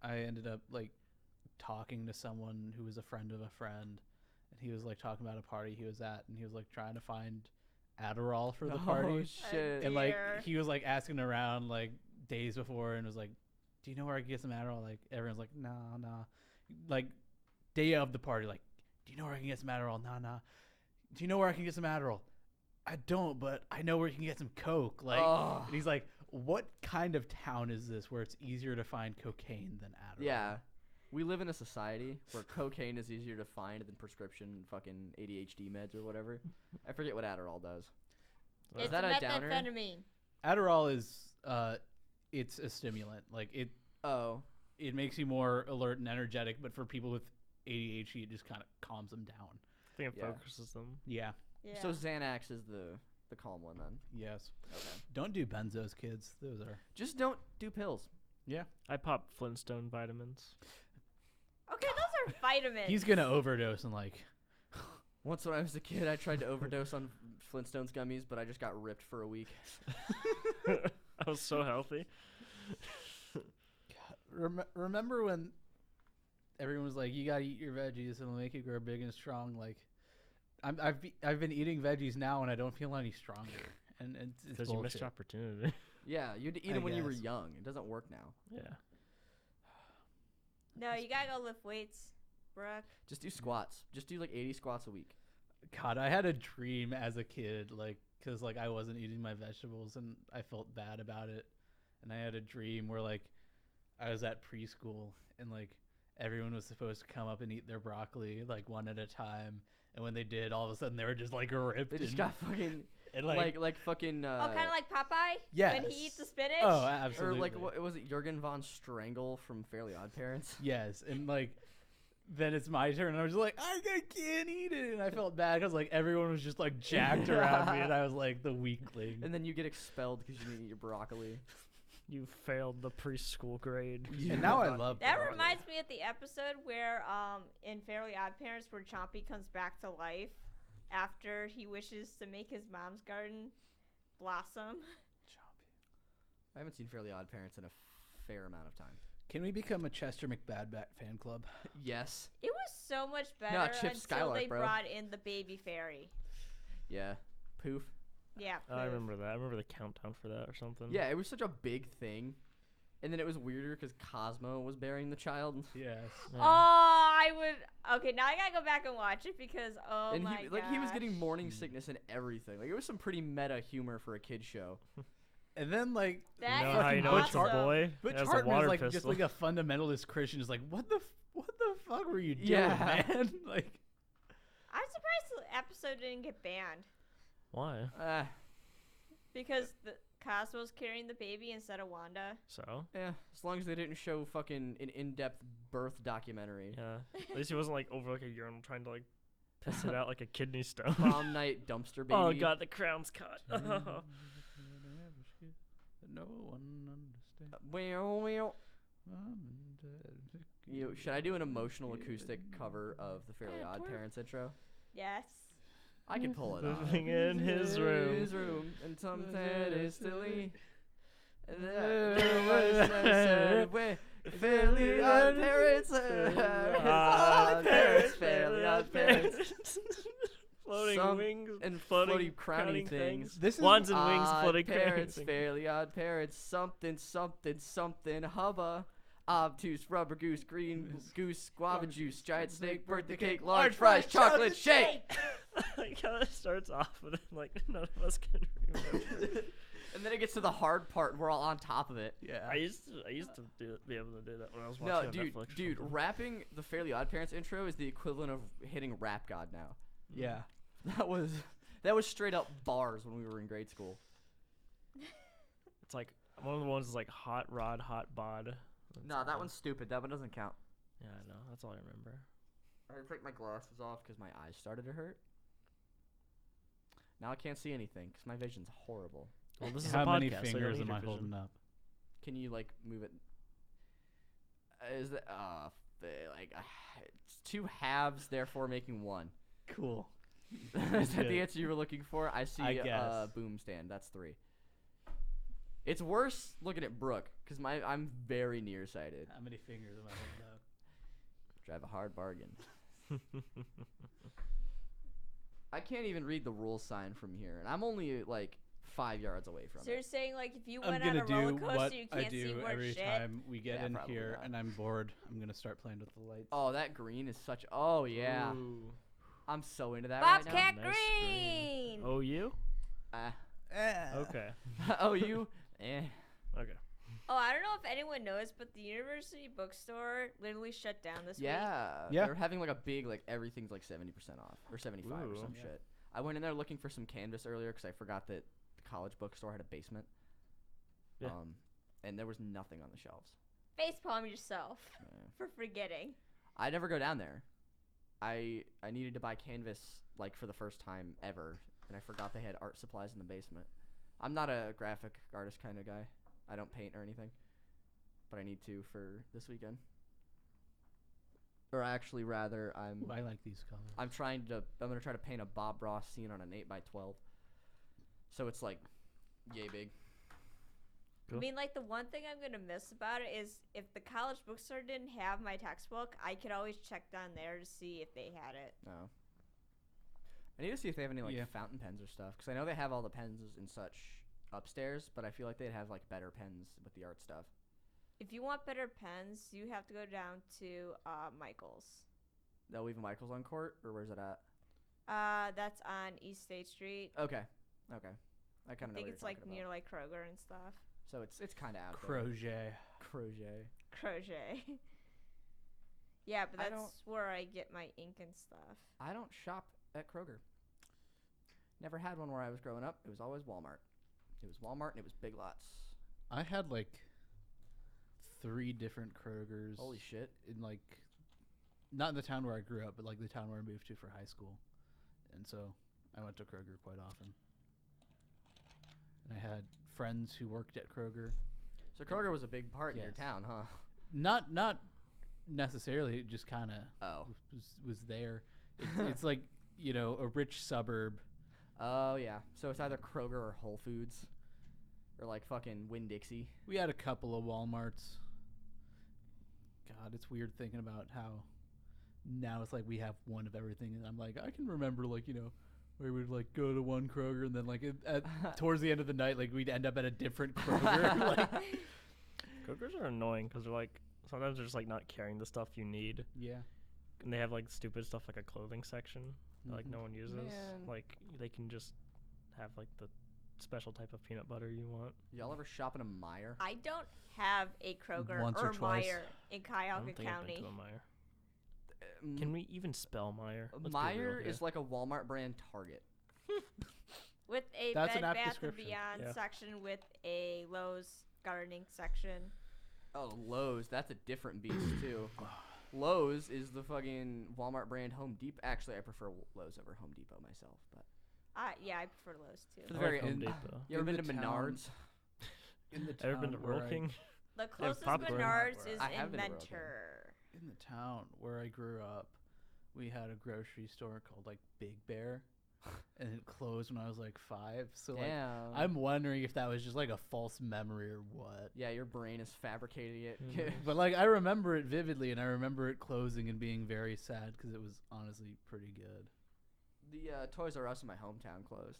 I ended up like talking to someone who was a friend of a friend, and he was like talking about a party he was at, and he was like trying to find Adderall for the party. Oh shit. And like Dear. he was like asking around like days before and was like, do you know where I can get some Adderall? Like everyone's like, nah. Like day of the party, like, do you know where I can get some Adderall? Nah. Do you know where I can get some Adderall? I don't, but I know where you can get some Coke. Like, and he's like, what kind of town is this where it's easier to find cocaine than Adderall? Yeah. We live in a society where cocaine is easier to find than prescription fucking ADHD meds or whatever. I forget what Adderall does. It's Is that a downer? methamphetamine. Adderall is it's a stimulant. Like it makes you more alert and energetic, but for people with ADHD, it just kind of calms them down. I think it Yeah. focuses them. Yeah. Yeah. So Xanax is the calm one then. Yes. Okay. Don't do benzos, kids. Those are. Just don't do pills. Yeah. I pop Flintstone vitamins. Okay, those are vitamins. He's gonna overdose and like. Once when I was a kid, I tried to overdose on Flintstones gummies, but I just got ripped for a week. I was so healthy. Remember when everyone was like, "You gotta eat your veggies; it'll make you grow big and strong." Like, I've been eating veggies now, and I don't feel any stronger. And it's Because you missed bullshit. your opportunity. Yeah, you had to eat I them when you were guess. young. It doesn't work now. Yeah. No, you gotta go lift weights, Brooke. Just do squats. Just do like 80 squats a week. God, I had a dream as a kid, like, cause like I wasn't eating my vegetables and I felt bad about it, and I had a dream where like I was at preschool and like everyone was supposed to come up and eat their broccoli like one at a time, and when they did, all of a sudden they were just like ripped. They just and, got fucking and, like fucking. Oh, kind of like Popeye. yes. When he eats the spinach. Oh, absolutely. Or like what was it? Jurgen von Strangle from Fairly Odd Parents. Yes, and like then it's my turn, and I was just like, I can't eat it, and I felt bad because like everyone was just like jacked around me, and I was like the weakling. And then you get expelled because you didn't eat your broccoli. You failed the preschool grade. And now I love That broccoli. reminds me of the episode where, in Fairly Odd Parents, where Chompy comes back to life after he wishes to make his mom's garden blossom. I haven't seen Fairly Odd Parents in a fair amount of time. Can we become a Chester McBadbat fan club? Yes. It was so much better Chip until Skylark, they bro. brought in the baby fairy. Yeah. Poof. Yeah. I Poof. remember that. I remember the countdown for that or something. Yeah, it was such a big thing. And then it was weirder because Cosmo was bearing the child. Yes. Yeah. Oh, I would. Okay, now I gotta go back and watch it because and my he was gosh. getting morning sickness and everything. Like it was some pretty meta humor for a kid show. And then like That You is know how you know it's a awesome. boy? Butch It has a Hartman is water like pistol. just like a fundamentalist Christian. Is like, what the fuck were you doing, Yeah. man? Like, I'm surprised the episode didn't get banned Why? because the Cosmo's carrying the baby instead of Wanda. So? Yeah, as long as they didn't show fucking an in-depth birth documentary. Yeah. At least he wasn't like over like a urinal trying to like piss it out like a kidney stone. Prom night dumpster baby. Oh god, the crown's cut. no one understands. Well. Should I do an emotional acoustic cover of the Fairly Yeah, Odd twerk. Parents intro? Yes. I can pull it off. Living in his room. His room, and something is silly. And there was no said way. Fairly Odd Parents. Odd Parents. Fairly Odd Parents. Floating Some- wings and floating floaty crowning things. This is Wands and wings Odd floating crowning Parents. things. Fairly Odd Parents. Something, something, something. Hubba. Obtuse, rubber goose, green goose, guava juice, giant snake, birthday cake, large fries, chocolate shake. Like how it starts off and then like none of us can remember. And then it gets to the hard part and we're all on top of it. Yeah. I used to be able to do that when I was No, watching on dude, Netflix. or dude, something. rapping the Fairly Odd Parents intro is the equivalent of hitting Rap God now. Yeah. That was straight up bars when we were in grade school. It's like one of the ones is like hot rod, hot bod. That's No, that all. one's stupid. That one doesn't count. Yeah, I know. That's all I remember. I had to take my glasses off because my eyes started to hurt. Now I can't see anything because my vision's horrible. Well, this is How a many podcast, so you don't fingers need am your I vision. holding up? Can you like move it? Is that it's two halves, therefore making one. Cool. Is that the answer you were looking for? I see I guess. boom stand. That's 3. It's worse looking at Brooke because I'm very nearsighted. How many fingers am I holding up? Drive a hard bargain. I can't even read the rule sign from here, and I'm only like 5 yards away from So you're it. saying like if you I'm went on gonna a do roller what coaster, you I can't see do more every shit? time we get Yeah, in probably here not. and I'm bored. I'm gonna start playing with the lights. Oh, that green is such. Oh yeah, Ooh. I'm so into that Bobcat right Nice Green. Oh, you? now. Okay. Oh, you? Eh. Okay. Oh, I don't know if anyone knows, but the University Bookstore literally shut down this week. Yeah. Yeah. They're having like a big everything's like 70% off or 75 or some Ooh. shit. I went in there looking for some canvas earlier because I forgot that the college bookstore had a basement. Yeah. And there was nothing on the shelves. Facepalm yourself Yeah. for forgetting. I never go down there. I needed to buy canvas like for the first time ever, and I forgot they had art supplies in the basement. I'm not a graphic artist kind of guy. I don't paint or anything, but I need to for this weekend. Or actually, rather, Ooh, I like these colors. I'm gonna try to paint a Bob Ross scene on an 8x12. So it's like, yay big. Cool. I mean, like, the one thing I'm going to miss about it is if the college bookstore didn't have my textbook, I could always check down there to see if they had it. No. I need to see if they have any like Yeah. fountain pens or stuff, because I know they have all the pens and such upstairs, but I feel like they'd have like better pens with the art stuff. If you want better pens, you have to go down to Michael's. They'll leave Michael's on court, or where's it at? That's on East State Street. Okay. I I kind of know think what it's you're like talking near about. like Kroger and stuff. So it's kind of out Crochet. there. Crochet. Yeah, but I that's don't- where I get my ink and stuff. I don't shop at Kroger. Never had one where I was growing up. It was always Walmart. It was Walmart and it was Big Lots. I had like 3 different Krogers. Holy shit. In like, not in the town where I grew up, but like the town where I moved to for high school. And so I went to Kroger quite often. And I had friends who worked at Kroger. So Kroger was a big part in your Yes. town, huh? Not necessarily, it just kind of Oh. was there. It's like, you know, a rich suburb. Oh, yeah. So it's either Kroger or Whole Foods. Or like fucking Winn-Dixie. We had a couple of Walmarts. God, it's weird thinking about how now it's like we have one of everything. And I'm like, I can remember, like, you know, where we'd like go to one Kroger and then like towards the end of the night, like we'd end up at a different Kroger. Like, Krogers are annoying because they're like, sometimes they're just like not carrying the stuff you need. yeah. And they have like stupid stuff like a clothing section that like Mhm. no one uses. Man. Like they can just have like the special type of peanut butter you want. Y'all ever shop in a Meijer? I don't have a Kroger Once or or twice. Meijer in I don't Cuyahoga think I've been County. to a Meijer. Can we even spell Meijer? Let's be real Meijer here. is like a Walmart brand Target. With a That's an Bed apt Bath and description. Beyond Yeah. section with a Lowe's gardening section. Oh, Lowe's. That's a different beast, too. Lowe's is the fucking Walmart brand Home Depot. Actually, I prefer Lowe's over Home Depot myself. But Yeah, I prefer Lowe's For too. the I very like Home end- Depot. you ever In been to the town- Menards? In the Ever been to town where Rural King? The closest popcorn. Menards is I have in been to Royal King. Mentor. In the town where I grew up, we had a grocery store called like Big Bear, and it closed when I was like 5. So like, Damn. I'm wondering if that was just like a false memory or what. Yeah, your brain is fabricating it. Mhm. But like, I remember it vividly, and I remember it closing and being very sad because it was honestly pretty good. The Toys R Us in my hometown closed.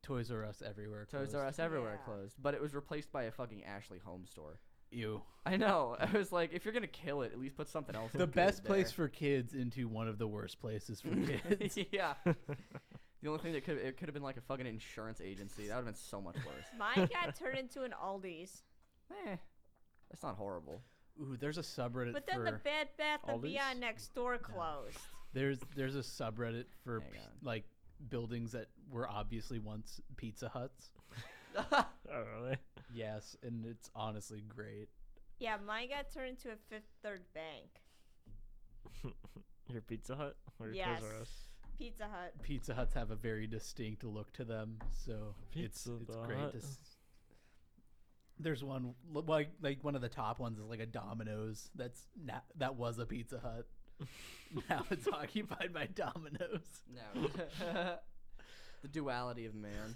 Toys R Us everywhere. Toys closed. R Us everywhere Yeah. closed, but it was replaced by a fucking Ashley Home store. Ew. I know. I was like, if you're gonna kill it, at least put something else. The good best place there. for kids into one of the worst places for kids. Yeah. The only thing that could have been like a fucking insurance agency. That would have been so much worse. Mine got turned into an Aldi's. That's not horrible. Ooh, there's a subreddit But then for the Bed Bath and Aldi's? Beyond next door closed. there's a subreddit for Hang on. like buildings that were obviously once Pizza Huts. Oh, really? Yes, and it's honestly great. Yeah, mine got turned into a Fifth Third Bank. Your Pizza Hut or your Yes. Toys R Us? Pizza Hut. Pizza Huts have a very distinct look to them, so Pizza it's the great Hut. to. There's one like one of the top ones is like a Domino's. That was a Pizza Hut. Now it's occupied by Domino's. No. The duality of man.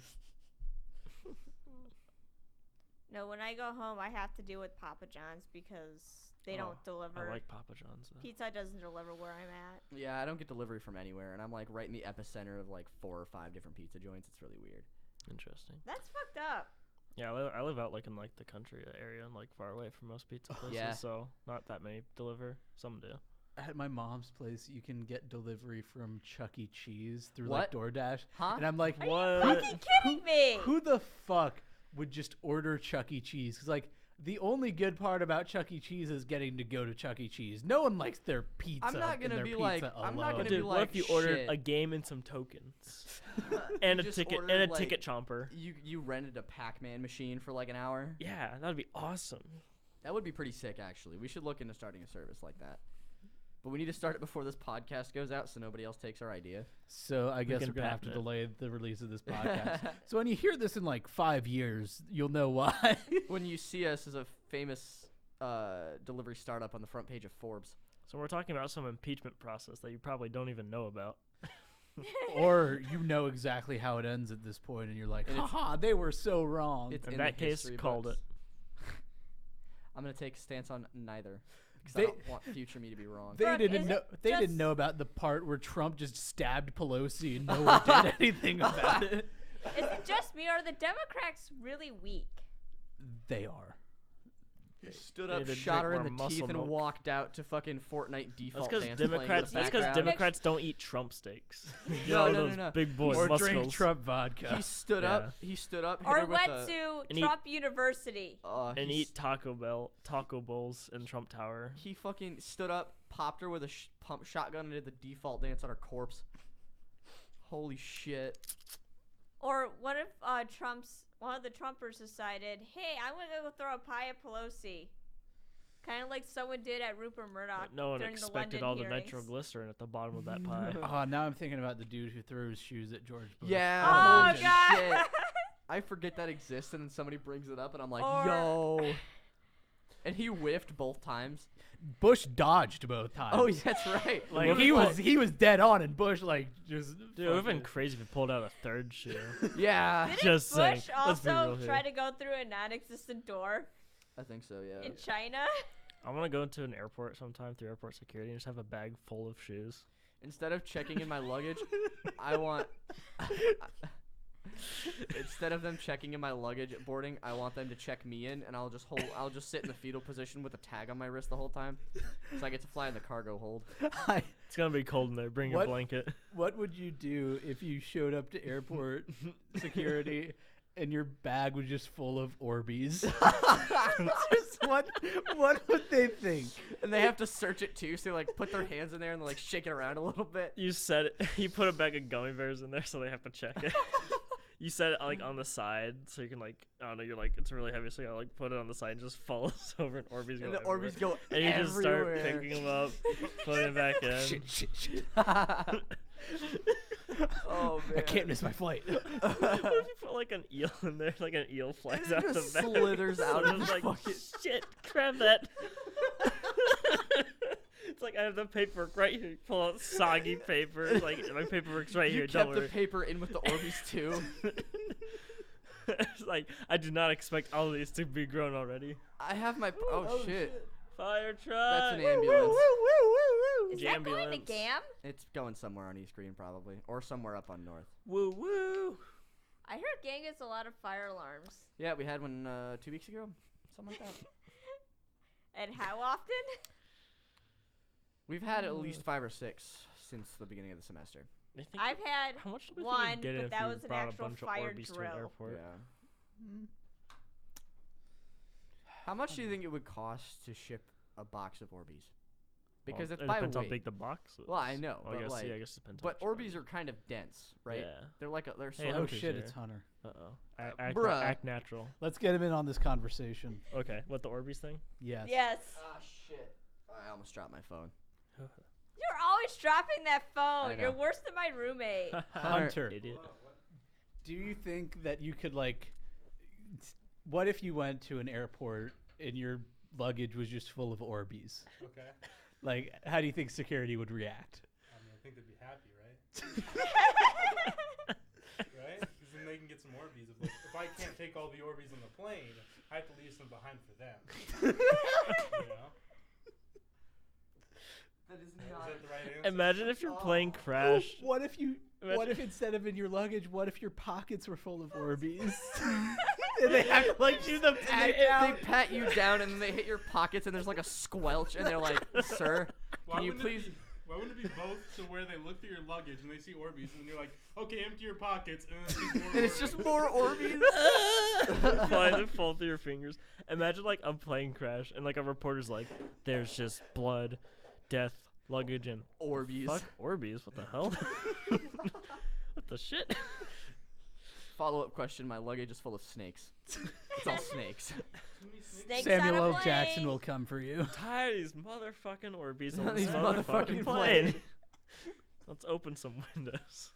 No, when I go home, I have to deal with Papa John's because they don't deliver. I like Papa John's. Though. Pizza doesn't deliver where I'm at. Yeah, I don't get delivery from anywhere, and I'm like right in the epicenter of like 4 or 5 different pizza joints. It's really weird. Interesting. That's fucked up. Yeah, I live out like in like the country area and like far away from most pizza places. Yeah. So not that many deliver. Some do. At my mom's place, you can get delivery from Chuck E. Cheese through What? like DoorDash. Huh? And I'm like, Are you What? fucking kidding me? who the fuck would just order Chuck E. Cheese? Because like the only good part about Chuck E. Cheese is getting to go to Chuck E. Cheese. No one likes their pizza. I'm not gonna and their be pizza like- alone. I'm not gonna Dude, be what like, if you ordered shit. a game and some tokens, and a just ticket ordered, and a like- ticket chomper? You rented a Pac-Man machine for like an hour. Yeah, that'd be awesome. That would be pretty sick, actually. We should look into starting a service like that. But we need to start it before this podcast goes out, so nobody else takes our idea. So I guess can we're gonna have to patent it. delay the release of this podcast. So when you hear this in like 5 years, you'll know why. When you see us as a famous delivery startup on the front page of Forbes. So we're talking about some impeachment process that you probably don't even know about. Or you know exactly how it ends at this point, and you're like, And it's- haha, they were so wrong. It's In in that the case, history called books. it. I'm gonna take a stance on neither. Because They- I don't want future me to be wrong. They Brooke, didn't is know. it They didn't just- know about the part where Trump just stabbed Pelosi and no one did anything about it. Is it just me or are the Democrats really weak? They are. He stood They up, need to shot her drink in the more teeth, muscle and milk. walked out to fucking Fortnite default That's because dance playing in the Democrats. That's because background. Democrats don't eat Trump steaks. You No, know, no, those no. big boy Or muscles. drink Trump vodka. He stood Yeah. up. He stood up. hit Or her with went a- to and eat- Trump University. and he's- eat taco bowls in Trump Tower. He fucking stood up, popped her with a pump shotgun, and did the default dance on her corpse. Holy shit! Or what if one of the Trumpers decided, hey, I'm gonna go throw a pie at Pelosi, kind of like someone did at Rupert Murdoch But no one during expected the all London the hearings. nitroglycerin at the bottom of that pie. Oh, now I'm thinking about the dude who threw his shoes at George Bush. Yeah. Oh holy god! shit. I forget that exists, and then somebody brings it up, and I'm like, Or- yo. And he whiffed both times. Bush dodged both times. Oh, yeah, that's right. Like, he was dead on, and Bush like just. Dude, it would have been crazy if he pulled out a third shoe. Yeah, Didn't Just saying. Bush Let's be also real try here. to go through a non-existent door I think so. Yeah. in China? I want to go into an airport sometime through airport security and just have a bag full of shoes. Instead of checking in my luggage, I want. Instead of them checking in my luggage at boarding, I want them to check me in, and I'll just sit in the fetal position with a tag on my wrist the whole time, so I get to fly in the cargo hold. It's gonna be cold in there. Bring What? a blanket. What would you do if you showed up to airport security and your bag was just full of Orbeez? Just what would they think? And they have to search it too, so they like put their hands in there and they like shake it around a little bit. You said it. You put a bag of gummy bears in there, so they have to check it. You set it like on the side, so you can like I don't know. You're like it's really heavy, so you gotta like put it on the side and just falls over, and Orbeez go And the everywhere. Orbeez go And you just start everywhere. picking them up, putting them back in. Shit. Oh man. I can't miss my flight. What if you put like an eel in there, like an eel flies And out it the just back? slithers out So of it's the like fucking- shit. Grab that. It's like I have the paperwork right here. Pull out soggy paper. It's like my paperwork's right You here. kept Don't the worry. paper in with the Orbeez too. It's like I did not expect all of these to be grown already. I have my. Oh shit. Fire truck. That's an ambulance. Is that going to Jambulance. GAM? It's going somewhere on East Green probably, or somewhere up on North. Woo woo. I heard GAM gets a lot of fire alarms. Yeah, we had one 2 weeks ago, something like that. And how often? We've had at least 5 or 6 since the beginning of the semester. I think I've had how much do we one, think we'd get but if that we was an brought actual a bunch fire of Orbeez to an drill. airport? Yeah. How much do you think it would cost to ship a box of Orbeez? Because Well, it's it by depends weight. how big the box is. Well, I know, Well, I but guess, like, yeah, I guess it depends. but how much Orbeez are kind of dense, right? Yeah. They're like they're Hey, sort Oh of. Hunter's shit, here. it's Hunter. Act, Bruh. act natural. Let's get him in on this conversation. Okay, what the Orbeez thing? Yes. Yes. Ah shit! I almost dropped my phone. You're always dropping that phone. I You're know. worse than my roommate. Hunter. Idiot. Do you think that you could like What if you went to an airport and your luggage was just full of Orbeez? Okay. Like, how do you think security would react? I mean, I think they'd be happy, right? Right? Because then they can get some Orbeez. If I can't take all the Orbeez on the plane, I have to leave some behind for them. You know? That is Is that the right answer? Imagine if your plane crashed. What if you? Imagine- What if instead of in your luggage, what if your pockets were full of Orbeez? And they have to like do the pat They down. pat you down and then they hit your pockets and there's like a squelch and they're like, "Sir, can you please?" Why wouldn't it be both to where they look through your luggage and they see Orbeez and you're like, okay, empty your pockets, and then And it's just more Orbeez. Flying to fall through your fingers. Imagine like a plane crash and like a reporter's like, "There's just blood, death, luggage, and Orbeez. fuck Orbeez. What the hell? What the shit?" Follow-up question: my luggage is full of snakes. It's all snakes. Snakes Samuel on a L. plane. Jackson will come for you. Tired of these motherfucking Orbeez on These this motherfucking motherfucking plane. plane. Let's open some windows.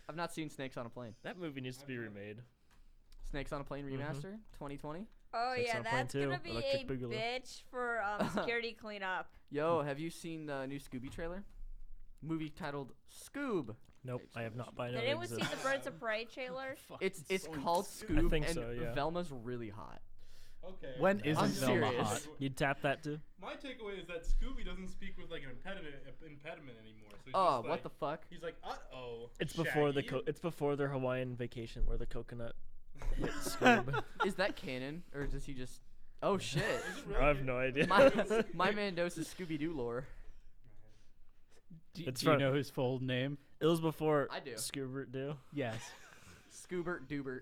I've not seen Snakes on a Plane. That movie needs to be remade. Snakes on a Plane Mhm. remaster, 2020. Oh Snakes yeah, on a Plane that's too. gonna be Electric a Boogaloo. bitch for security cleanup. Yo, have you seen the new Scooby trailer? Movie titled Scoob. Nope, I have not. By Did no anyone see exists. the Birds of Prey trailer? It's called I Scoob, think and so, yeah. Velma's really hot. Okay. When isn't I'm Velma serious. hot? You'd tap that too? My takeaway is that Scooby doesn't speak with like an impediment anymore. So he's Oh, just what like, the fuck? He's like, uh-oh. It's before the Shaggy." it's before their Hawaiian vacation where the coconut hit Scoob. Is that canon, or does he just? Oh shit! Is it really I have good? no idea. My man doses Scooby Doo lore. Do It's you from- know his full name? It was before I do. Scoobert do. Yes. Scoobert Doobert.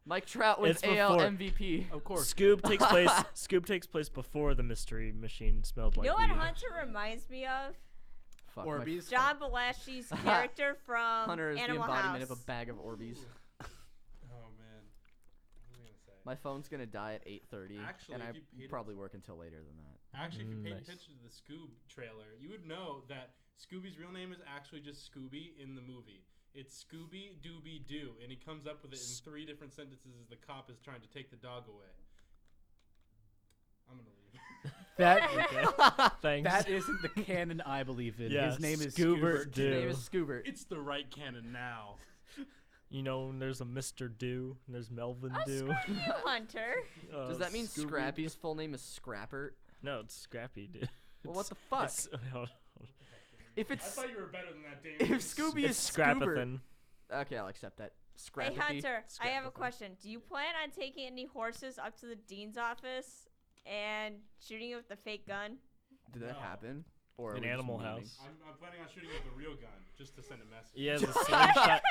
Mike Trout was It's AL before- MVP. Of course. Scoob takes place. Scoob takes place before the mystery machine smelled like You know what weed. Hunter reminds me of? Fuck, my Orbeez. John Belushi's character from Hunter is Animal the embodiment House. of a bag of Orbeez. Oh, man. What was I going to say? My phone's gonna die at 8:30, Actually, and I if you paid probably work until later than that. Actually, if you paid Nice. attention to the Scoob trailer, you would know that Scooby's real name is actually just Scooby in the movie. It's Scooby Dooby Doo, and he comes up with it in 3 different sentences as the cop is trying to take the dog away. I'm gonna leave. That Thanks. that isn't the canon I believe in. Yeah, His name is Scoobert Scoobert. Doo. His name is Scoobert. It's the right canon now. You know, and there's a Mr. Do, and there's Melvin Oh, Do. screw you, Hunter. Does that mean Scooby- Scrappy's full name is Scrappert? No, it's Scrappy, dude. Well, what the fuck? If I it's thought you were better than that, Damien. if Scooby It's is Scoobert, Scrapathin. okay, I'll accept that. Scrappy. Hey Hunter, I have a Scrapathin. question. Do you plan on taking any horses up to the dean's office and shooting it with the fake gun? Did that No. happen? Or are In we just Animal memeing? House. I'm planning on shooting with a real gun just to send a message. He has a slingshot.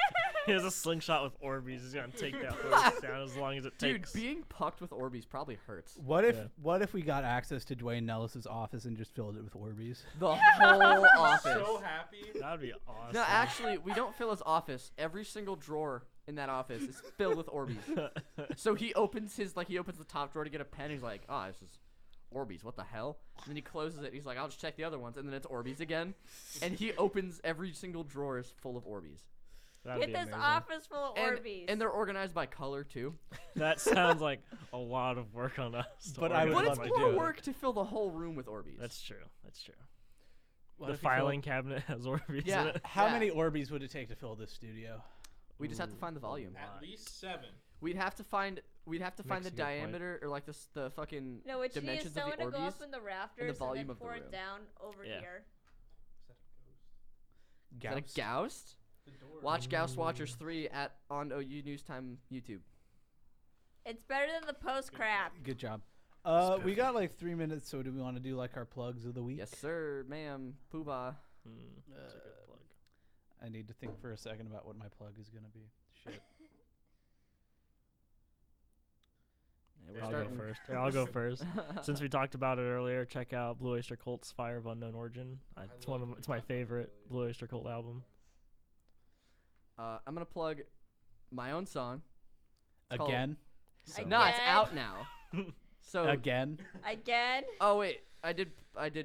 He has a slingshot with Orbeez. He's gonna take that horse down as long as it Dude, takes. being pucked with Orbeez probably hurts. What if Yeah. what if we got access to Dwayne Nellis's office and just filled it with Orbeez? The whole I'm office. so happy. That'd be awesome. No, actually, we don't fill his office. Every single drawer in that office is filled with Orbeez. So he opens the top drawer to get a pen. He's like, oh, this is Orbeez. What the hell? And then he closes it. He's like, I'll just check the other ones. And then it's Orbeez again. And he opens every single drawer is full of Orbeez. That'd Get be this amazing. office full of And, Orbeez. and they're organized by color too. That sounds like a lot of work on us. to But I would But organize it's love to like more do it. work to fill the whole room with Orbeez. That's true. That's true. What The if you filled- filing cabinet has Orbeez Yeah. in it. How Yeah. many Orbeez would it take to fill this studio? We just have to find the volume. At least 7. We'd have to find the Makes a good point. diameter or like the fucking no, what you need is dimensions of someone the to go Orbeez. up in the rafters volume and then of the pour room. it down over Yeah. here. Is that a ghost? Is that a Ghost? The door. Watch Ghost Watchers 3 on OU Newstime YouTube. It's better than the post crap. Good job. We got like 3 minutes, so do we want to do like our plugs of the week? Yes, sir, ma'am. Poobah. That's a good plug. I need to think for a second about what my plug is gonna be. Shit. Yeah, we're I'll starting. go first. Yeah, I'll go first. Since we talked about it earlier, check out Blue Oyster Cult's "Fire of Unknown Origin." It's it's my favorite Blue Oyster Cult album. I'm gonna plug my own song. It's called- Again. So- No, it's Again? out now. So. Again. Again? Oh wait, I did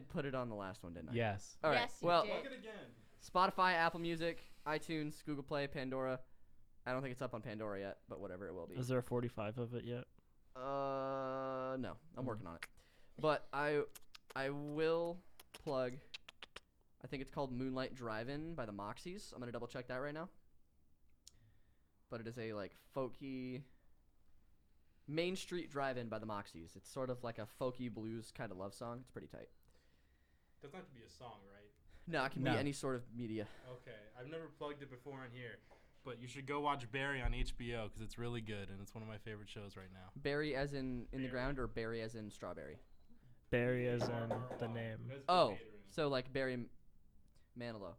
put it on the last one, didn't I? Yes. All right. Yes, you well, did. Plug it again. Spotify, Apple Music, iTunes, Google Play, Pandora, I don't think it's up on Pandora yet, but whatever, it will be. Is there a 45 of it yet? No, I'm working on it. But I will plug. I think it's called Moonlight Drive-In by the Moxies. I'm gonna double check that right now. But it is a like folky Main Street Drive-In by the Moxies. It's sort of like a folky blues kind of love song. It's pretty tight. Doesn't have to be a song, right? No, it can be any sort of media. Okay, I've never plugged it before on here, but you should go watch Barry on HBO because it's really good and it's one of my favorite shows right now. Berry as in the ground, or berry as in strawberry? Barry as in the name. That's Oh, catering. so like Barry Manilow.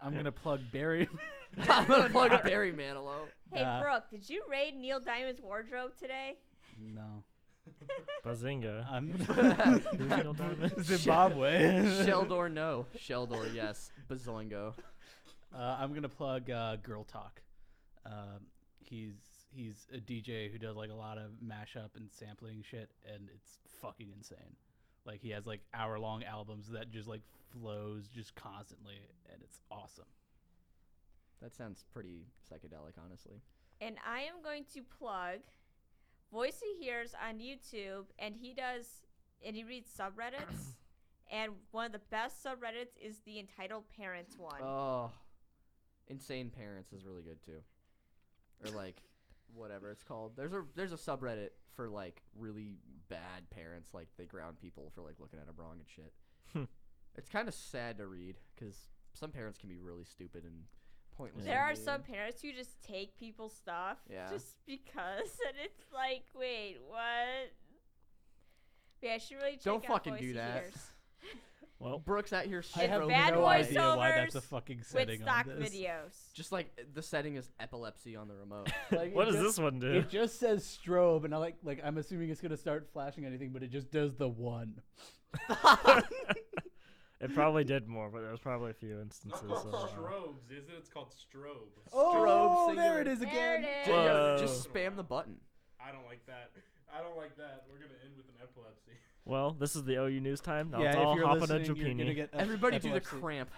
I'm gonna plug Barry. I'm gonna plug Barry Manilow. Hey, Brooke, did you raid Neil Diamond's wardrobe today? No. Bazinga. I'm Who's Neil Diamond? Zimbabwe. Sheldor, no. Sheldor, yes. Bazoingo. I'm gonna plug Girl Talk. He's a DJ who does like a lot of mashup and sampling shit, and it's fucking insane. Like he has like hour-long albums that just like flows just constantly, and it's awesome. That sounds pretty psychedelic, honestly. And I am going to plug Voice He Hears on YouTube, and he reads subreddits, and one of the best subreddits is the Entitled Parents one. Oh, Insane Parents is really good too. Or like, whatever it's called. There's a subreddit for like really bad parents, like they ground people for like looking at them wrong and shit. It's kind of sad to read because some parents can be really stupid and pointless. There are and some mean. parents who just take people's stuff Yeah. just because, and it's like, wait, what? But yeah, I should really check Don't out fucking Voice do He that. Hears Well, Brooke's out here I have It's bad no idea why voiceovers that's a fucking setting with stock on this. videos. just like the setting is epilepsy on the remote. Like, what it does just- this one do? It just says strobe, and I like I'm assuming it's gonna start flashing anything, but it just does the one. It probably did more, but there was probably a few It's instances. not called of, strobes, is it? It's called strobe. Oh, Strobe there it singular. is There again. it is. Whoa. Just spam the button. I don't like that. I don't like that. We're gonna end with an epilepsy. well, this is the OU news time. Now Yeah, let's if all you're hop on a listening, you're gonna Drippini. get Everybody do the epilepsy. cramp.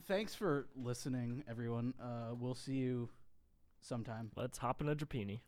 Thanks for listening, everyone. We'll see you sometime. Let's hop in a Drippini.